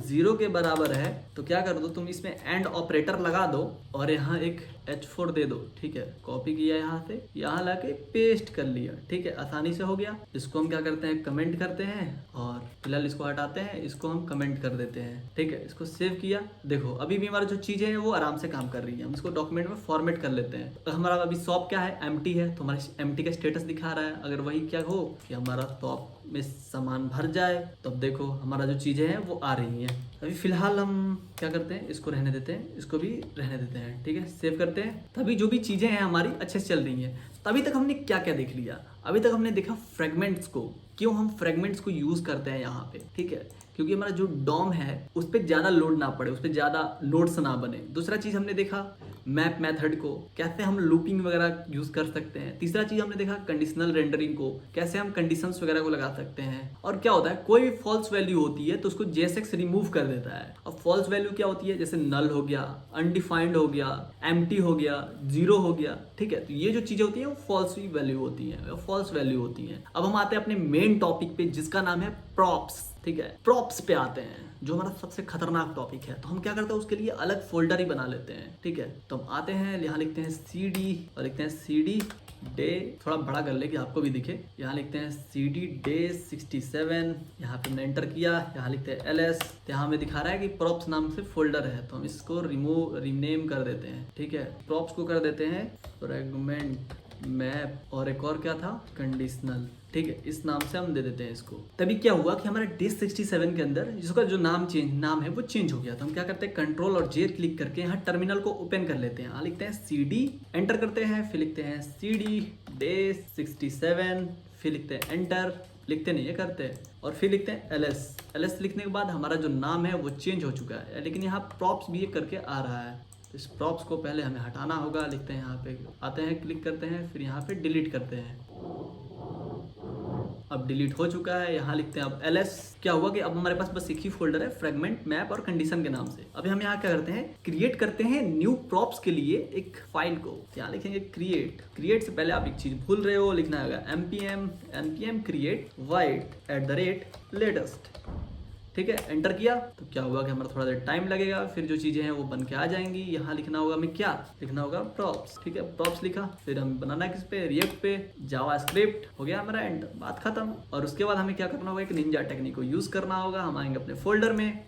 0 के बराबर है तो क्या कर दो तुम इसमें एंड ऑपरेटर लगा दो और यहाँ एक H4 दे दो। ठीक है, कॉपी किया यहाँ से, यहाँ लाके पेस्ट कर लिया। ठीक है, आसानी से हो गया। इसको हम क्या करते हैं, कमेंट करते हैं और फिलहाल इसको हटाते हैं, इसको हम कमेंट कर देते हैं। ठीक है, इसको सेव किया। देखो अभी भी हमारा जो चीजें हैं वो आराम से काम कर रही है। हम इसको डॉक्यूमेंट में फॉर्मेट कर लेते हैं। तो हमारा अभी शॉप क्या है, एम्प्टी है, तो हमारे एम्प्टी का स्टेटस दिखा रहा है। अगर वही क्या हो कि हमारा शॉप में सामान भर जाए तो अब देखो हमारा जो चीजें हैं वो आ रही हैं। अभी फिलहाल हम क्या करते हैं, इसको रहने देते हैं, इसको भी रहने देते हैं। ठीक है, सेव करते हैं। तभी जो भी चीजें हैं हमारी अच्छे से चल रही हैं। तभी तक हमने क्या क्या देख लिया, अभी तक हमने देखा फ्रेगमेंट्स को, क्यों हम फ्रेगमेंट्स को यूज करते हैं यहाँ पे। ठीक है, क्योंकि हमारा जो डॉम है उस पर ज्यादा लोड ना पड़े, उस पर ज्यादा लोड्स ना बने। दूसरा चीज हमने देखा मैप मेथड को, कैसे हम लूपिंग वगैरह यूज कर सकते हैं। तीसरा चीज हमने देखा कंडीशनल रेंडरिंग को, कैसे हम कंडीशंस वगैरह को लगा सकते हैं। और क्या होता है, कोई भी फॉल्स वैल्यू होती है तो उसको JSX रिमूव कर देता है। अब फॉल्स वैल्यू क्या होती है, जैसे नल हो गया, अनडिफाइंड हो गया, एम्प्टी हो गया, 0 हो गया। ठीक है, तो ये जो चीजें होती है वो फॉल्स वैल्यू होती है, फॉल्स वैल्यू होती है। अब हम आते हैं अपने मेन टॉपिक पे जिसका नाम है प्रॉप्स। ठीक है, प्रॉप्स पे आते हैं जो हमारा सबसे खतरनाक टॉपिक है। तो हम क्या करते हैं, उसके लिए अलग फोल्डर ही बना लेते हैं। ठीक है, तो हम आते हैं, यहाँ लिखते हैं CD और लिखते हैं CD डे, थोड़ा बड़ा कर ले कि आपको भी दिखे। यहाँ लिखते हैं CD डे 67, यहाँ पे हमने एंटर किया। यहाँ लिखते हैं LS, यहाँ हमें दिखा रहा है कि प्रॉप्स नाम से फोल्डर है, तो हम इसको रीनेम कर देते हैं। ठीक है, प्रॉप्स को कर देते हैं फ्रेगमेंट मैप और एक और क्या था, कंडीशनल। ठीक है, इस नाम से हम दे देते हैं इसको। तभी क्या हुआ कि हमारे डे 67 के अंदर जिसका जो नाम है वो चेंज हो गया। तो हम क्या करते हैं, कंट्रोल और J क्लिक करके यहाँ टर्मिनल को ओपन कर लेते हैं। यहाँ लिखते हैं CD, एंटर करते हैं, फिर लिखते हैं CD डे 67, फिर लिखते हैं एंटर, लिखते नहीं है करते हैं, और फिर लिखते हैं LS लिखने के बाद हमारा जो नाम है वो चेंज हो चुका है, लेकिन यहाँ प्रॉप्स भी करके आ रहा है। इस प्रॉप्स को पहले हमें हटाना होगा। लिखते हैं, यहाँ पे आते हैं, क्लिक करते हैं, फिर यहाँ पे डिलीट करते हैं। अब डिलीट हो चुका है। यहाँ लिखते हैं अब LS। क्या हुआ कि अब हमारे पास बस एक ही फोल्डर है, फ्रेगमेंट मैप और कंडीशन के नाम से। अभी हम यहाँ क्या करते हैं, क्रिएट करते हैं न्यू प्रॉप्स के लिए एक फाइल को। यहाँ लिखेंगे क्रिएट से पहले आप एक चीज भूल रहे हो, लिखना होगा npm create void @latest। ठीक है, एंटर किया तो क्या हुआ कि हमारा थोड़ा देर टाइम लगेगा, फिर जो चीजें हैं वो बन के आ जाएंगी। यहाँ लिखना होगा हमें, क्या लिखना होगा, प्रॉप्स। ठीक है, प्रॉप्स लिखा, फिर हम बनाना किस पे, रिएक्ट पे, जावास्क्रिप्ट हो गया हमारा एंड, बात खत्म। और उसके बाद हमें क्या करना होगा, एक निंजा टेक्निक को यूज करना होगा। हम आएंगे अपने फोल्डर में,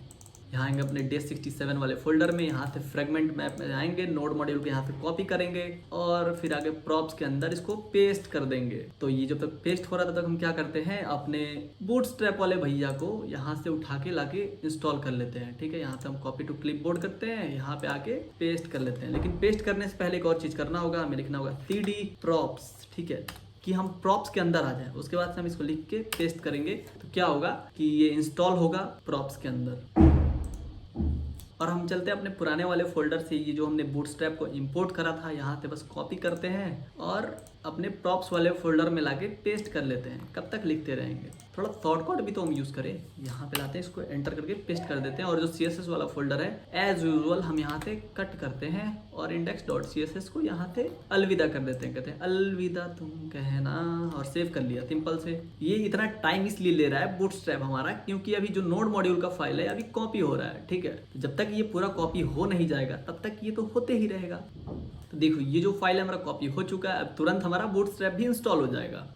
यहाँ आएंगे अपने डे 67 वाले फोल्डर में, यहाँ से फ्रेगमेंट मैप में आएंगे, नोड मॉड्यूल को यहाँ से कॉपी करेंगे और फिर आगे प्रॉप्स के अंदर इसको पेस्ट कर देंगे। तो ये जब तक पेस्ट हो रहा था तब तक हम क्या करते हैं, अपने बूटस्ट्रैप वाले भैया को यहाँ से उठा के लाके इंस्टॉल कर लेते हैं। ठीक है, यहाँ से हम कॉपी टू क्लिपबोर्ड करते हैं, यहाँ पे आके पेस्ट कर लेते हैं। लेकिन पेस्ट करने से पहले एक और चीज करना होगा, हमें लिखना होगा CD प्रॉप्स। ठीक है, कि हम प्रॉप्स के अंदर आ जाए। उसके बाद से हम इसको लिख के पेस्ट करेंगे तो क्या होगा कि ये इंस्टॉल होगा प्रॉप्स के अंदर। और हम चलते हैं अपने पुराने वाले फोल्डर से, ये जो हमने बूटस्ट्रैप को इंपोर्ट करा था यहाँ से बस कॉपी करते हैं और अपने प्रॉप्स वाले फोल्डर में लाके पेस्ट कर लेते हैं। कब तक लिखते रहेंगे, थोड़ा शॉर्टकट भी तो हम यूज करें। यहाँ पे लाते हैं, इसको एंटर करके पेस्ट कर देते हैं और जो CSS वाला फोल्डर है एज यूजुअल हम यहाँ से कट करते हैं और index.css को यहाँ से अलविदा कर देते हैं। कहते हैं अलविदा तुम कहना और सेव कर लिया सिंपल से। ये इतना टाइम इसलिए ले रहा है बूटस्ट्रैप हमारा क्योंकि अभी जो नोड मॉड्यूल का फाइल है अभी कॉपी हो रहा है। ठीक है, तो जब तक ये पूरा कॉपी हो नहीं जाएगा तब तक ये तो होते ही रहेगा। तो देखो ये जो फाइल है हमारा कॉपी हो चुका है, अब तुरंत हमारा बूटस्ट्रैप भी इंस्टॉल हो जाएगा।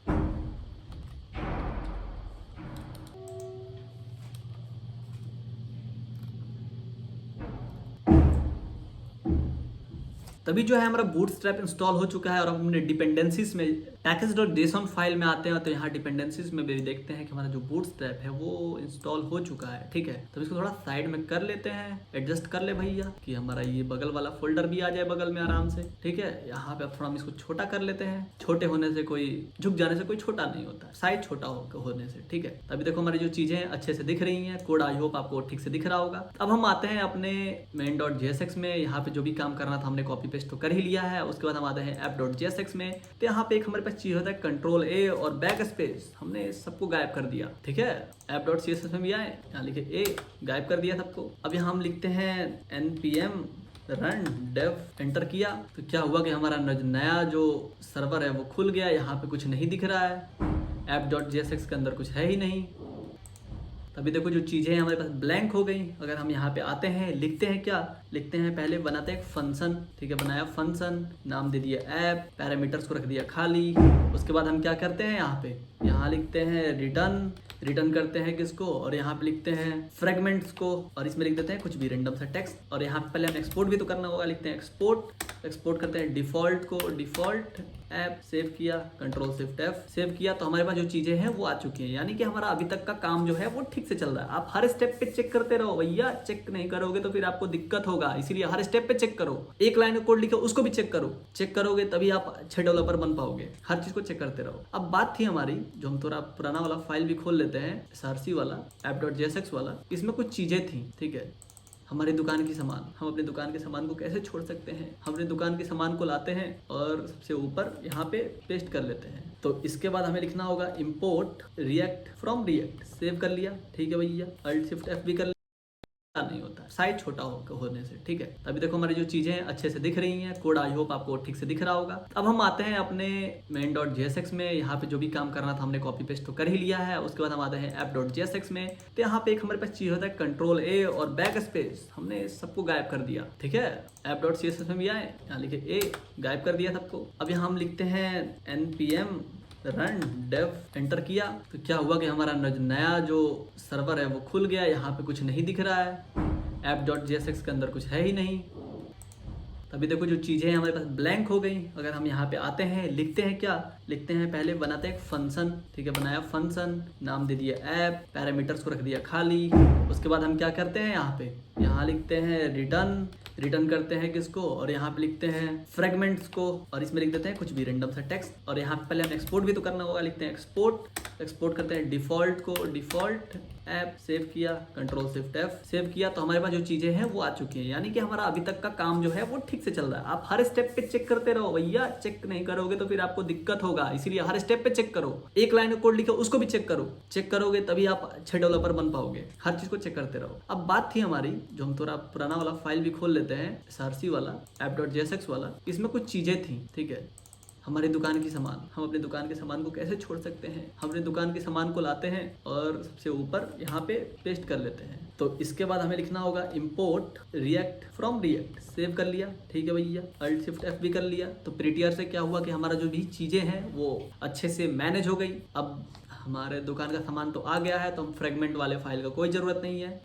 तभी जो है हमारा बूटस्ट्रैप इंस्टॉल हो चुका है और अब हमने डिपेंडेंसीज में package.json फाइल में आते हैं तो यहाँ डिपेंडेंसीज में भी देखते हैं कि हमारा जो बूटस्ट्रैप है वो इंस्टॉल हो चुका है। ठीक है, तो इसको थोड़ा साइड में कर लेते हैं, एडजस्ट कर ले भैया कि हमारा ये बगल वाला फोल्डर भी आ जाए बगल में आराम से। ठीक है, यहाँ पे अब थोड़ा हम इसको छोटा कर लेते हैं। छोटे होने से कोई झुक जाने से कोई छोटा नहीं होता, साइज छोटा होने से। ठीक है, तभी देखो हमारी जो चीजें अच्छे से दिख रही हैं, कोड आई होप आपको ठीक से दिख रहा होगा। अब हम आते हैं अपने main.jsx में, यहाँ पे जो भी काम करना था हमने कॉपी पेस्ट तो कर ही लिया है। उसके बाद हम आते हैं app.jsx में, तो यहाँ पे एक हमारे पास चीज होता है Ctrl+A और बैक स्पेस, हमने सबको गायब कर दिया। ठीक है, app.css में भी आए, यहाँ लिखे A, गायब कर दिया सबको। अब यहाँ हम लिखते हैं npm रन डेव, एंटर किया तो क्या हुआ कि हमारा नया जो सर्वर है वो खुल गया। यहाँ पे कुछ नहीं दिख रहा है। app.jsx के अंदर कुछ है ही नहीं। तभी देखो जो चीज़ें हैं हमारे पास ब्लैंक हो गई। अगर हम यहाँ पे आते हैं, लिखते हैं क्या लिखते हैं, पहले बनाते हैं एक फंक्शन, ठीक है, बनाया फंक्शन, नाम दे दिया ऐप, पैरामीटर्स को रख दिया खाली। उसके बाद हम क्या करते हैं, यहाँ लिखते हैं रिटर्न करते हैं किसको, और यहाँ पे लिखते हैं फ्रेगमेंट्स को, और इसमें लिख देते हैं कुछ भी रेंडम सा टेक्स्ट। और यहाँ पे पहले हम एक्सपोर्ट भी तो करना होगा, लिखते हैं एक्सपोर्ट करते हैं डिफॉल्ट को, डिफॉल्ट ऐप, सेव किया, कंट्रोल शिफ्ट एफ, सेव किया। तो हमारे पास जो चीजें हैं वो आ चुकी हैं, यानी कि हमारा अभी तक का काम जो है वो ठीक से चल रहा है। आप हर स्टेप पे चेक करते रहो भैया, चेक नहीं करोगे तो फिर आपको दिक्कत होगा, इसीलिए हर स्टेप पे चेक करो। एक लाइन कोड लिखो उसको भी चेक करोगे तभी आप अच्छे डेवलपर बन पाओगे। हर चीज को चेक करते रहो। अब बात थी हमारी, जो हम थोड़ा पुराना वाला फाइल भी खोल लेते हैं, src वाला app.jsx वाला, इसमें कुछ चीजें थी, ठीक है। हमारी दुकान की सामान, हम अपनी दुकान के सामान को कैसे छोड़ सकते हैं, हम अपनी दुकान के सामान को लाते हैं और सबसे ऊपर यहाँ पे पेस्ट कर लेते हैं। तो इसके बाद हमें लिखना होगा import react from react, save कर लिया, ठीक है भैया, अल्ट शिफ्ट एफ भी कर लिया, नहीं होता साइज छोटा होने से, ठीक है। अभी देखो हमारी जो चीजें अच्छे से दिख रही हैं, कोड आई होप आपको ठीक से दिख रहा होगा। अब हम आते हैं अपने main.jsx में, यहाँ पे जो भी काम करना था हमने कॉपी पेस्ट तो कर ही लिया है। उसके बाद हम आते हैं app.jsx में, तो यहाँ पे एक हमारे पास चीज होता है कंट्रोल ए और बैक स्पेस, हमने सबको गायब कर दिया, ठीक है। app.css में भी आए, यहाँ लिखे ए, गायब कर दिया सबको। अब यहाँ हम लिखते हैं npm रन डेव, एंटर किया तो क्या हुआ कि हमारा नया जो सर्वर है वो खुल गया। यहाँ पे कुछ नहीं दिख रहा है, app.jsx के अंदर कुछ है ही नहीं। तभी देखो जो चीज़ें हैं हमारे पास ब्लैंक हो गई। अगर हम यहाँ पे आते हैं, लिखते हैं क्या लिखते हैं, पहले बनाते हैं एक फंक्शन, ठीक है, बनाया फंक्शन, नाम दे दिया ऐप, पैरामीटर्स को रख दिया खाली। उसके बाद हम क्या करते हैं, यहाँ लिखते हैं रिटर्न करते हैं किसको, और यहाँ पे लिखते हैं फ्रेगमेंट्स को, और इसमें लिख देते हैं कुछ भी रेंडम सा टेक्स्ट। और यहाँ पे पहले हम एक्सपोर्ट भी तो करना होगा, लिखते हैं एक्सपोर्ट करते हैं डिफॉल्ट को, डिफॉल्ट ऐप, सेव किया, कंट्रोल शिफ्ट एफ, सेव किया। तो हमारे पास जो चीजें हैं वो आ चुकी हैं, यानी कि हमारा अभी तक का काम जो है वो ठीक से चल रहा है। आप हर स्टेप पे चेक करते रहो भैया, चेक नहीं करोगे तो फिर आपको दिक्कत होगा, इसीलिए हर स्टेप पे चेक करो। एक लाइन कोड लिखो उसको भी चेक करोगे तभी आप अच्छे डेवलपर बन पाओगे। हर चीज को चेक करते रहो। अब बात थी हमारी, जो हम थोड़ा पुराना वाला फाइल भी खोल लेते हैं, src वाला app.jsx वाला, इसमें कुछ चीजें थी, ठीक है। हमारी दुकान की सामान, हम अपनी दुकान के सामान को कैसे छोड़ सकते हैं, हम अपनी दुकान के सामान को लाते हैं और सबसे ऊपर यहाँ पे पेस्ट कर लेते हैं। तो इसके बाद हमें लिखना होगा import react from react, save कर लिया, ठीक है भैया, अल्ट शिफ्ट एफ भी कर लिया। तो प्रीटियर से क्या हुआ कि हमारा जो भी चीजें हैं वो अच्छे से मैनेज हो गई। अब हमारे दुकान का सामान तो आ गया है, तो हम फ्रेगमेंट वाले फाइल का कोई ज़रूरत नहीं है,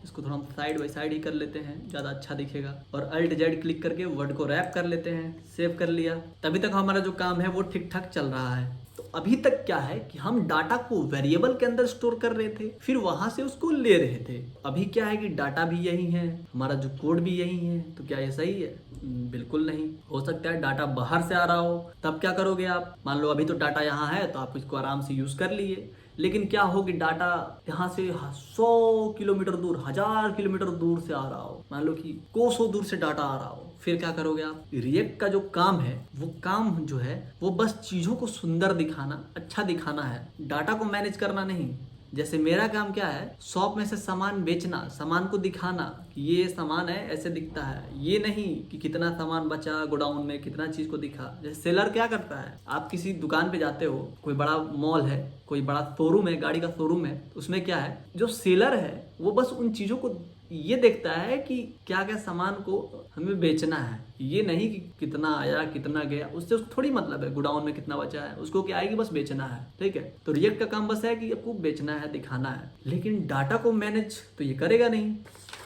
इसको थोड़ा हम साइड बाई साइड ही कर लेते हैं, ज़्यादा अच्छा दिखेगा। और अल्ट जेड क्लिक करके वर्ड को रैप कर लेते हैं, सेव कर लिया। तभी तक हमारा जो काम है वो ठीक ठाक चल रहा है। तो अभी तक क्या है कि हम डाटा को वेरिएबल के अंदर स्टोर कर रहे थे, फिर वहां से उसको ले रहे थे। अभी क्या है कि डाटा भी यही है, हमारा जो कोड भी यही है, तो क्या ये सही है? बिल्कुल नहीं। हो सकता है डाटा बाहर से आ रहा हो, तब क्या करोगे आप? मान लो अभी तो डाटा यहाँ है तो आप इसको आराम से यूज कर लिए, लेकिन क्या हो कि डाटा यहाँ से 100 किलोमीटर दूर, 1000 किलोमीटर दूर से आ रहा हो, मान लो कि कोसों दूर से डाटा आ रहा हो, फिर क्या करोगे आप? रिएक्ट का जो काम है वो काम जो है वो बस चीजों को सुंदर दिखाना, अच्छा दिखाना है, डाटा को मैनेज करना नहीं। जैसे मेरा काम क्या है, शॉप में से सामान बेचना, सामान को दिखाना कि ये सामान है, ऐसे दिखता है, ये नहीं कि कितना सामान बचा गोडाउन में, कितना चीज को दिखा। जैसे सेलर क्या करता है, आप किसी दुकान पे जाते हो, कोई बड़ा मॉल है, कोई बड़ा शोरूम है, गाड़ी का शोरूम है, उसमें क्या है, जो सेलर है वो बस उन चीजों को ये देखता है कि क्या क्या सामान को हमें बेचना है, ये नहीं कि कितना आया कितना गया, उससे उसको थोड़ी मतलब है गोडाउन में कितना बचा है, उसको क्या है कि बस बेचना है, ठीक है। तो रिएक्ट का काम बस है कि आपको बेचना है, दिखाना है, लेकिन डाटा को मैनेज तो ये करेगा नहीं।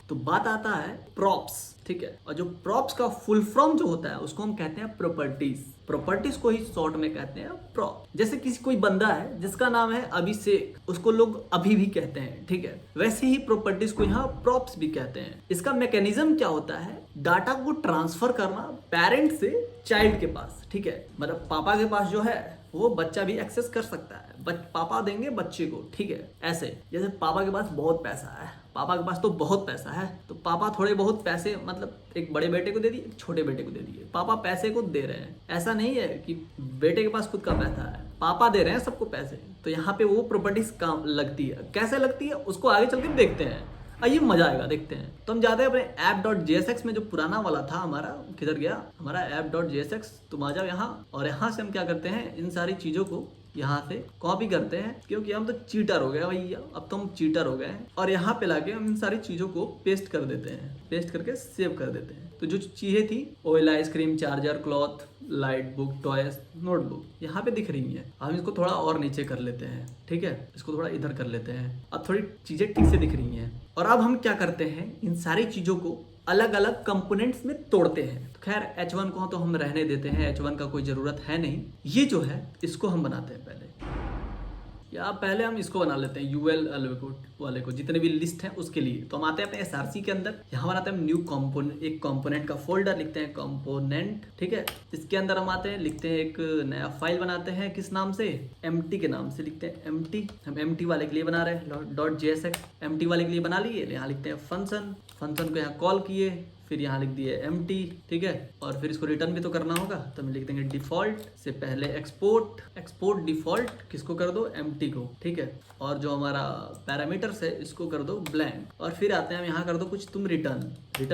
तो बात आता है प्रॉप्स, ठीक है। और जो प्रॉप्स का फुल फॉर्म जो होता है उसको हम कहते हैं प्रॉपर्टीज को ही शॉर्ट में कहते हैं प्रॉप। जैसे किसी कोई बंदा है जिसका नाम है अभिषेक, उसको लोग अभी भी कहते हैं, ठीक है। वैसे ही प्रॉपर्टीज को यहाँ प्रॉप्स भी कहते हैं। इसका मैकेनिज्म क्या होता है, डाटा को ट्रांसफर करना पेरेंट से चाइल्ड के पास, ठीक है। मतलब पापा के पास जो है वो बच्चा भी एक्सेस कर सकता है, पापा देंगे बच्चे को, ठीक है। ऐसे जैसे पापा के पास बहुत पैसा है, पापा के पास तो बहुत पैसा है, तो पापा थोड़े बहुत पैसे मतलब एक बड़े बेटे को दे दिए, एक छोटे बेटे को दे दिए, पापा पैसे को दे रहे हैं। ऐसा नहीं है कि बेटे के पास खुद का पैसा है, पापा दे रहे हैं सबको पैसे। तो यहाँ पे वो प्रॉपर्टीज काम लगती है। कैसे लगती है उसको आगे चल के देखते हैं। आइए मजा आएगा, देखते हैं। तो हम जाते हैं अपने app.jsx में, जो पुराना वाला था हमारा, किधर गया हमारा app.jsx। तुम आ जाओ यहाँ, और यहाँ से हम क्या करते हैं, इन सारी चीज़ों को यहाँ से कॉपी करते हैं, क्योंकि हम तो चीटर हो गए भैया, अब तो हम चीटर हो गए हैं। और यहाँ पे लाके हम इन सारी चीज़ों को पेस्ट कर देते हैं, पेस्ट करके सेव कर देते हैं। तो जो चीज़ें थी, oil, ice cream, charger, cloth, light, book, toys, notebook, यहाँ पे दिख रही हैं। हम इसको थोड़ा और नीचे कर लेते हैं, ठीक है, इसको थोड़ा इधर कर लेते हैं। अब थोड़ी चीज़ें ठीक से दिख रही हैं। और अब हम क्या करते हैं, इन सारी चीज़ों को अलग अलग कंपोनेंट्स में तोड़ते हैं। तो खैर H1 को तो हम रहने देते हैं, H1 का कोई ज़रूरत है नहीं। ये जो है इसको हम बनाते हैं पहले, या पहले हम इसको बना लेते हैं UL वाले को, जितने भी लिस्ट हैं उसके लिए। तो हम आते हैं अपने SRC के अंदर, यहाँ बनाते हैं हम न्यू कंपोनेंट, एक कंपोनेंट का फोल्डर लिखते हैं कंपोनेंट, ठीक है। इसके अंदर हम आते हैं, लिखते हैं एक नया फाइल बनाते हैं, किस नाम से, empty के नाम से लिखते हैं empty। हम empty वाले के लिए बना रहे हैं .jsx, empty वाले के लिए बना लिए। यहाँ लिखते हैं फंक्शन, फंक्शन को यहाँ कॉल किए, फिर यहाँ लिख दिए empty, ठीक है। और फिर इसको रिटर्न भी तो करना होगा, तो हम लिख देंगे डिफॉल्ट से पहले एक्सपोर्ट डिफॉल्ट किसको कर दो, empty को, ठीक है। और जो हमारा पैरामीटर्स है इसको कर दो ब्लैंक। और फिर आते हैं हम यहाँ कर दो कुछ तुम रिटर्न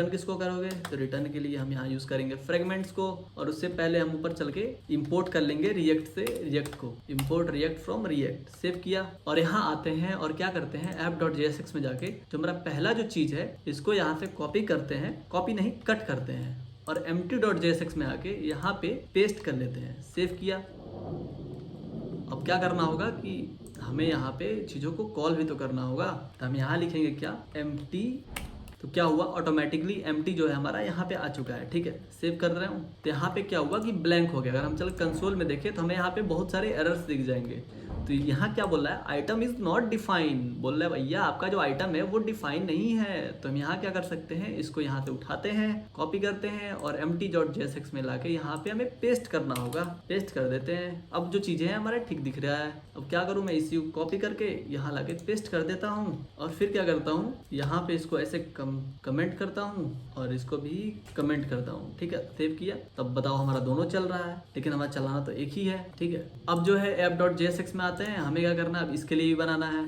किसको करोगे, तो रिटर्न के लिए हम यहाँ यूज करेंगे फ्रेगमेंट्स को। और उससे पहले हम ऊपर चल के इंपोर्ट कर लेंगे रिएक्ट से रिएक्ट को, import react from react, save किया। और यहाँ आते हैं और क्या करते हैं, app.jsx में जाके जो हमारा पहला जो चीज है इसको यहाँ से कॉपी करते हैं, कॉपी नहीं कट करते हैं, और empty.jsx में आके यहाँ पे पेस्ट कर लेते हैं, सेव किया। अब क्या करना होगा कि हमें यहाँ पे चीज़ों को कॉल भी तो करना होगा, तो हम यहाँ लिखेंगे क्या, empty। तो क्या हुआ, ऑटोमेटिकली empty जो है हमारा यहाँ पे आ चुका है, ठीक है। सेव कर रहे हूँ, तो यहाँ पे क्या हुआ कि ब्लैंक हो गया। अगर हम चल कंसोल में देखें तो हमें यहाँ पे बहुत सारे एरर्स दिख जाएंगे। तो यहाँ क्या बोल रहा है, आइटम इज नॉट डिफाइन, बोल रहा है भैया आपका जो आइटम है वो डिफाइन नहीं है। तो हम यहाँ क्या कर सकते हैं, इसको यहाँ से उठाते हैं, कॉपी करते हैं, और empty.jsx में लाके यहाँ पे हमें पेस्ट करना होगा, पेस्ट कर देते हैं। अब जो चीज़ें हैं हमारे ठीक दिख रहा है। अब क्या करूँ मैं, इसी को कॉपी करके यहाँ लाके पेस्ट कर देता हूँ, और फिर क्या करता हूँ, यहाँ पे इसको ऐसे कमेंट करता हूँ और इसको भी कमेंट करता हूँ, ठीक है। सेव किया, तब बताओ हमारा दोनों चल रहा है, लेकिन हमारा चलाना तो एक ही है, ठीक है। अब जो है app.jsx में आते हैं, हमें क्या करना है, अब इसके लिए भी बनाना है।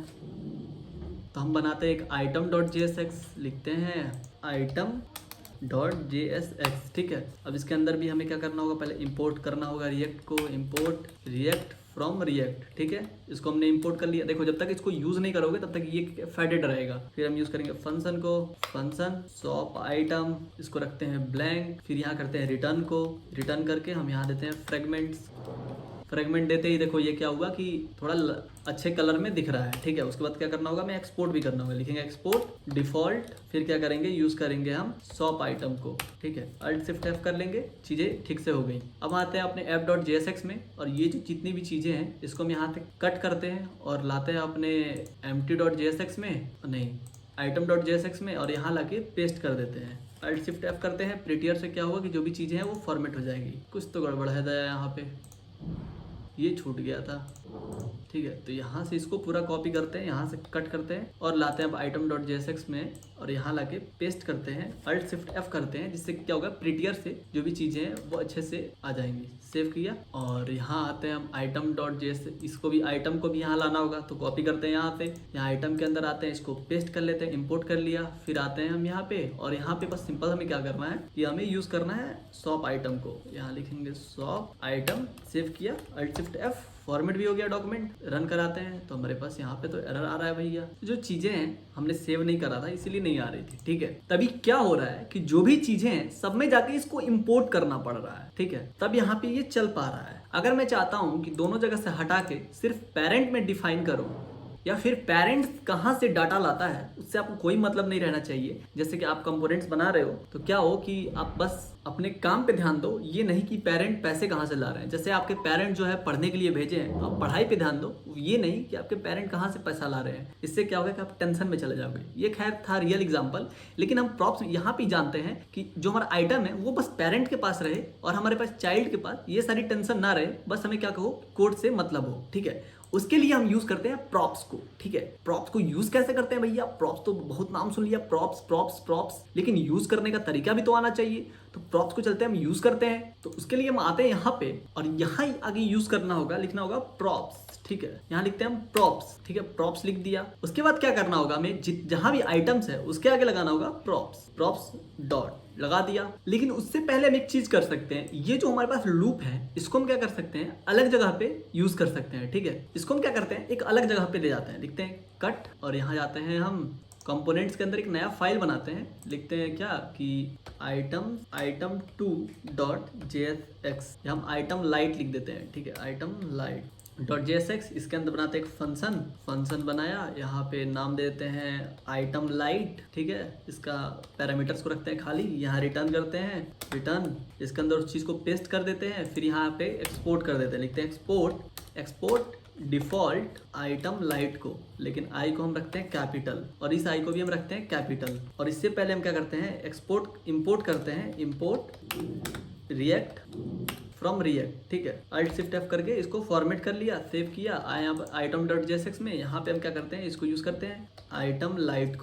तो हम बनाते हैं एक item.jsx, लिखते हैं item.jsx, ठीक है। अब इसके अंदर भी हमें क्या करना होगा, पहले इंपोर्ट करना होगा रिएक्ट को, इंपोर्ट रिएक्ट फ्रॉम रिएक्ट, ठीक है। इसको हमने इंपोर्ट कर लिया। देखो जब तक इसको यूज नहीं करोगे तब तक ये फेडेड रहेगा। फिर हम यूज करेंगे फंक्शन को, फंक्शन शॉप आइटम, इसको रखते हैं ब्लैंक। फिर यहाँ करते हैं रिटर्न को, रिटर्न करके हम यहाँ देते हैं फ्रेगमेंट्स। फ्रेगमेंट देते ही देखो ये क्या हुआ कि थोड़ा अच्छे कलर में दिख रहा है, ठीक है। उसके बाद क्या करना होगा, मैं एक्सपोर्ट भी करना होगा, लिखेंगे एक्सपोर्ट डिफॉल्ट। फिर क्या करेंगे, यूज करेंगे हम शॉप आइटम को, ठीक है। Alt Shift F कर लेंगे, चीजें ठीक से हो गई। अब आते हैं अपने app.jsx में, और ये जो जितनी भी चीजें हैं इसको हम यहाँ से कट करते हैं और लाते हैं अपने empty.jsx में, नहीं item.jsx में, और यहाँ लाके पेस्ट कर देते हैं। Alt Shift F करते हैं, प्रिटियर से क्या होगा कि जो भी चीजें हैं वो फॉर्मेट हो जाएगी। कुछ तो गड़बड़ है दया, यहाँ पे ये छूट गया था, ठीक है। तो यहाँ से इसको पूरा कॉपी करते हैं, यहाँ से कट करते हैं और लाते हैं अब item.jsx में, और यहाँ लाके पेस्ट करते हैं, Alt Shift F करते हैं, जिससे क्या होगा, प्रिटियर से जो भी चीज़ें हैं वो अच्छे से आ जाएंगी। सेव किया, और यहाँ आते हैं हम item.jsx, इसको भी आइटम को भी यहाँ लाना होगा, तो कॉपी करते हैं यहाँ से, यहाँ आइटम के अंदर आते हैं, इसको पेस्ट कर लेते हैं, इंपोर्ट कर लिया। फिर आते हैं हम यहाँ पे, और यहाँ पे बस सिंपल हमें क्या करना है कि हमें यूज़ करना है शॉप आइटम को, यहाँ लिखेंगे शॉप आइटम। सेव किया, Alt Shift F, फॉर्मेट भी हो गया डॉक्यूमेंट। रन कराते हैं तो हमारे पास यहाँ पे तो एरर आ रहा है भैया, जो चीजें हैं हमने सेव नहीं करा था इसीलिए नहीं आ रही थी, ठीक है। तभी क्या हो रहा है कि जो भी चीजें हैं सब में जाके इसको इंपोर्ट करना पड़ रहा है, ठीक है, तब यहाँ पे ये चल पा रहा है। अगर मैं चाहता हूँ कि दोनों जगह से हटा के सिर्फ पेरेंट में डिफाइन करूँ, या फिर पेरेंट्स कहाँ से डाटा लाता है उससे आपको कोई मतलब नहीं रहना चाहिए। जैसे कि आप कंपोनेंट्स बना रहे हो तो क्या हो कि आप बस अपने काम पे ध्यान दो, ये नहीं कि पेरेंट पैसे कहाँ से ला रहे हैं। जैसे आपके पेरेंट जो है पढ़ने के लिए भेजे हैं, आप पढ़ाई पे ध्यान दो, ये नहीं कि आपके पेरेंट कहाँ से पैसा ला रहे हैं। इससे क्या होगा कि आप टेंशन में चले जाओगे। ये खैर था रियल एग्जाम्पल, लेकिन हम प्रॉप्स यहाँ पे जानते हैं कि जो हमारा आइटम है वो बस पेरेंट के पास रहे और हमारे पास चाइल्ड के पास ये सारी टेंशन ना रहे, बस हमें क्या कहो, कोड से मतलब हो, ठीक है। उसके लिए हम यूज करते हैं प्रॉप्स को। ठीक है, प्रॉप्स को यूज कैसे करते हैं भैया? प्रॉप्स तो बहुत नाम सुन लिया, प्रॉप्स प्रॉप्स प्रॉप्स, लेकिन यूज करने का तरीका भी तो आना चाहिए। तो प्रॉप्स को चलते हैं हम यूज करते हैं। तो उसके लिए हम आते हैं यहाँ पे और यहाँ ही आगे यूज करना होगा, लिखना होगा प्रॉप्स। ठीक है, यहाँ लिखते हैं हम प्रॉप्स। ठीक है, प्रॉप्स लिख दिया। उसके बाद क्या करना होगा, हमें जहां भी आइटम्स है उसके आगे लगाना होगा प्रॉप्स। प्रॉप्स डॉट लगा दिया। लेकिन उससे पहले हम एक चीज कर सकते हैं, ये जो हमारे पास लूप है इसको हम क्या कर सकते हैं, अलग जगह पे यूज कर सकते हैं। ठीक है, इसको हम क्या करते हैं, एक अलग जगह पे ले जाते हैं, लिखते हैं कट और यहाँ जाते हैं हम कंपोनेंट्स के अंदर एक नया फाइल बनाते हैं। लिखते हैं क्या कि item2.jsx, हम आइटम लाइट लिख देते हैं। ठीक है, आइटम लाइट .jsx, इसके अंदर बनाते हैं एक फंक्शन बनाया, यहाँ पे नाम देते हैं आइटम लाइट। ठीक है, इसका पैरामीटर्स को रखते हैं खाली, यहाँ रिटर्न करते हैं रिटर्न, इसके अंदर उस चीज़ को पेस्ट कर देते हैं, फिर यहाँ पे एक्सपोर्ट कर देते हैं। लिखते हैं एक्सपोर्ट डिफॉल्ट आइटम लाइट को, लेकिन आई को हम रखते हैं कैपिटल और इस आई को भी हम रखते हैं कैपिटल। और इससे पहले हम क्या करते हैं, इंपोर्ट करते हैं, इंपोर्ट रिएक्ट फ्रॉम रिएक्ट। ठीक है, Alt Shift F करके इसको फॉर्मेट कर लिया, सेव किया। आए यहाँ पर item.jsx में, यहाँ पे हम क्या करते हैं, इसको यूज करते हैं आइटम लाइट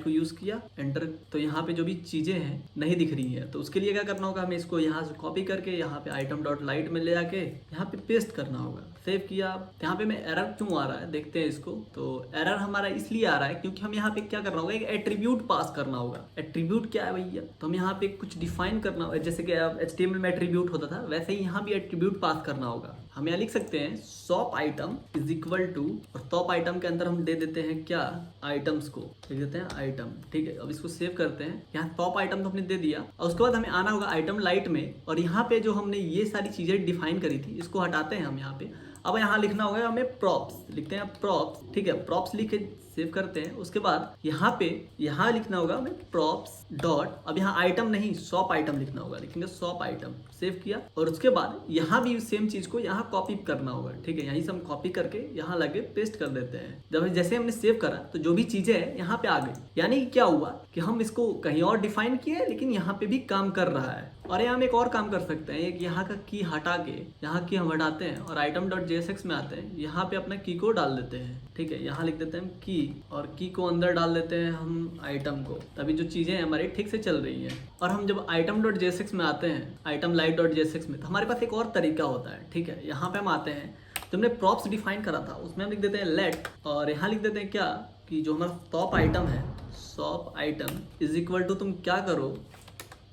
को यूज किया, एंटर। तो यहाँ पे जो भी चीजें हैं नहीं दिख रही हैं, तो उसके लिए क्या करना होगा, हमें इसको यहाँ से कॉपी करके यहाँ पे item.light में ले जाके यहाँ पे पेस्ट करना होगा। सेव किया। यहाँ पे में एरर क्यों आ रहा है देखते हैं इसको। तो एरर हमारा इसलिए आ रहा है क्योंकि हम यहाँ पे क्या करना होगा, एक एट्रीब्यूट पास करना होगा। एट्रीब्यूट क्या है भैया, तो हम यहाँ पे कुछ डिफाइन करना होगा, जैसे कि HTML में एट्रीब्यूट होता था वैसे ही यहाँ भी एट्रीब्यूट पास करना होगा। हम यहाँ लिख सकते हैं shop item is equal to, और टॉप आइटम के अंदर हम दे देते हैं क्या, आइटम्स को लिख देते हैं आइटम। ठीक है, अब इसको सेव करते हैं। यहाँ टॉप आइटम तो हमने दे दिया और उसके बाद हमें आना होगा आइटम लाइट में, और यहाँ पे जो हमने ये सारी चीजें डिफाइन करी थी इसको हटाते हैं हम यहाँ पे। अब यहाँ लिखना होगा हमें प्रॉप्स, लिखते हैं प्रॉप्स। ठीक है, प्रॉप्स लिख के सेव करते हैं। उसके बाद यहाँ लिखना होगा हमें प्रॉप्स डॉट, अब यहाँ आइटम नहीं शॉप आइटम लिखना होगा, लिखेंगे शॉप आइटम। सेव किया और उसके बाद यहाँ भी सेम चीज को यहाँ कॉपी करना होगा। ठीक है, यहीं से हम कॉपी करके यहाँ लगे पेस्ट कर देते हैं। जब जैसे हमने सेव करा तो जो भी चीजें हैं यहाँ पे आ गई, यानी क्या हुआ कि हम इसको कहीं और डिफाइन किए लेकिन यहाँ पे भी काम कर रहा है। और यहाँ हम एक और काम कर सकते हैं, एक यहाँ का की हटा के, यहाँ की हम हटाते हैं और item.jsx में आते हैं, यहाँ पे अपना की को डाल देते हैं। ठीक है, यहाँ लिख देते हैं हम की, और की को अंदर डाल देते हैं हम आइटम को, तभी जो चीजें हमारी ठीक से चल रही हैं। और हम जब item.jsx में आते हैं, itemLight.jsx में, तो हमारे पास एक और तरीका होता है। ठीक है, यहाँ पे हम आते हैं, तो हमने प्रॉप्स डिफाइन करा था, उसमें हम लिख देते हैं लेट, और यहाँ लिख देते हैं क्या कि जो हमारा टॉप आइटम है, shop item is equal to, तुम क्या करो,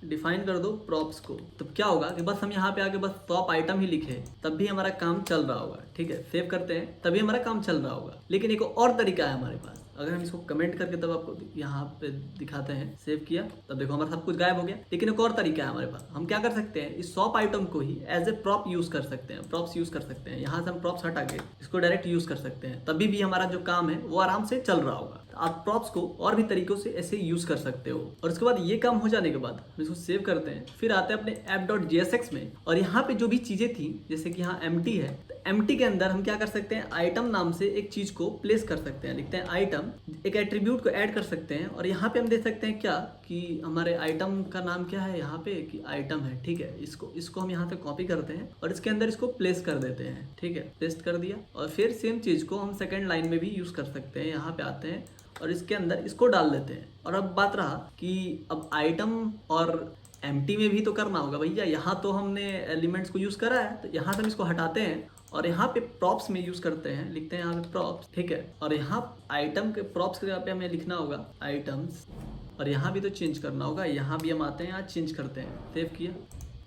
डिफाइन कर दो प्रॉप्स को। तो क्या होगा कि बस हम यहाँ पे आके बस टॉप आइटम ही लिखे, तब भी हमारा काम चल रहा होगा। ठीक है, सेव करते हैं, तभी हमारा काम चल रहा होगा। लेकिन एक और तरीका है हमारे पास, अगर हम इसको कमेंट करके तब आपको यहाँ पे दिखाते हैं, सेव किया तब देखो हमारा सब कुछ गायब हो गया। लेकिन एक और तरीका है हमारे पास, हम क्या कर सकते हैं, इस शॉप आइटम को ही एज ए प्रॉप यूज कर सकते हैं, प्रॉप्स यूज कर सकते हैं। यहाँ से हम प्रॉप्स हटा के इसको डायरेक्ट यूज कर सकते हैं, तभी भी हमारा जो काम है वो आराम से चल रहा होगा। आप प्रॉप्स को और भी तरीकों से ऐसे यूज कर सकते हो। और उसके बाद ये काम हो जाने के बाद हम इसको सेव करते हैं, फिर आते हैं अपने app.jsx में, और यहाँ पे जो भी चीजें थी, जैसे कि यहाँ empty है, तो empty के अंदर हम क्या कर सकते हैं, आइटम नाम से एक चीज को प्लेस कर सकते हैं। लिखते हैं आइटम, एक एट्रीब्यूट को ऐड कर सकते हैं, और यहाँ पे हम दे सकते हैं क्या कि हमारे आइटम का नाम क्या है, यहाँ पे कि आइटम है। ठीक है, इसको हम यहाँ से कॉपी करते हैं और इसके अंदर इसको प्लेस कर देते हैं। ठीक है, पेस्ट कर दिया, और फिर सेम चीज को हम सेकेंड लाइन में भी यूज कर सकते हैं। यहाँ पे आते हैं और इसके अंदर इसको डाल देते हैं। और अब बात रहा कि अब आइटम और एम्प्टी में भी तो करना होगा भैया, यहाँ तो हमने एलिमेंट्स को यूज करा है, तो यहाँ से हम इसको हटाते हैं और यहाँ पे प्रॉप्स में यूज करते हैं। लिखते हैं यहाँ पे प्रॉप्स। ठीक है, और यहाँ आइटम के प्रॉप्स के जगह पे हमें लिखना होगा आइटम्स, और यहाँ भी तो चेंज करना होगा। यहाँ भी हम आते हैं, यहाँ चेंज करते हैं, सेव किया।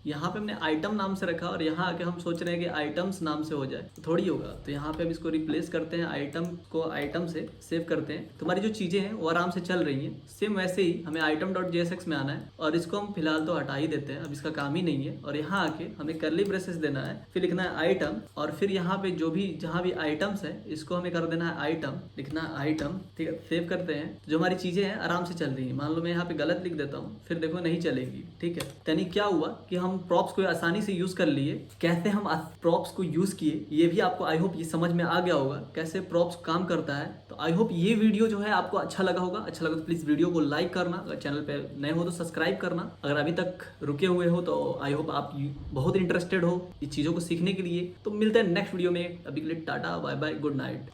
यहाँ पे हमने आइटम नाम से रखा और यहाँ आके हम सोच रहे हैं कि आइटम्स नाम से हो जाए, तो थोड़ी होगा। तो यहाँ पे हम इसको रिप्लेस करते हैं, आइटम को आइटम से सेव करते हैं। तो हमारी जो चीज़ें हैं वो आराम से चल रही हैं। सेम वैसे ही हमें item.jsx में आना है और इसको हम फिलहाल तो हटा ही देते हैं, अब इसका काम ही नहीं है। और यहाँ आके हमें कर्ली ब्रेसेस देना है, फिर लिखना है आइटम, और फिर यहाँ पे जो भी जहाँ भी आइटम्स है इसको हमें कर देना है आइटम, लिखना है आइटम। ठीक है, सेव करते हैं। जो हमारी चीज़ें हैं आराम से चल रही है। मान लो मैं यहाँ पे गलत लिख देता हूँ, फिर देखो नहीं चलेगी। ठीक है, यानी क्या हुआ कि हम हम प्रॉप्स को आसानी से यूज कर लिए, कैसे हम प्रॉप्स को यूज किए, ये भी आपको आई होप ये समझ में आ गया होगा कैसे प्रॉप्स काम करता है। तो आई होप ये वीडियो जो है आपको अच्छा लगा होगा। अच्छा लगा तो प्लीज वीडियो को लाइक करना, अगर चैनल पे नए हो तो सब्सक्राइब करना, अगर अभी तक रुके हुए हो तो आई होप आप बहुत इंटरेस्टेड हो इस चीज़ों को सीखने के लिए। तो मिलते हैं नेक्स्ट वीडियो में, अभी के लिए tata bye bye, good night.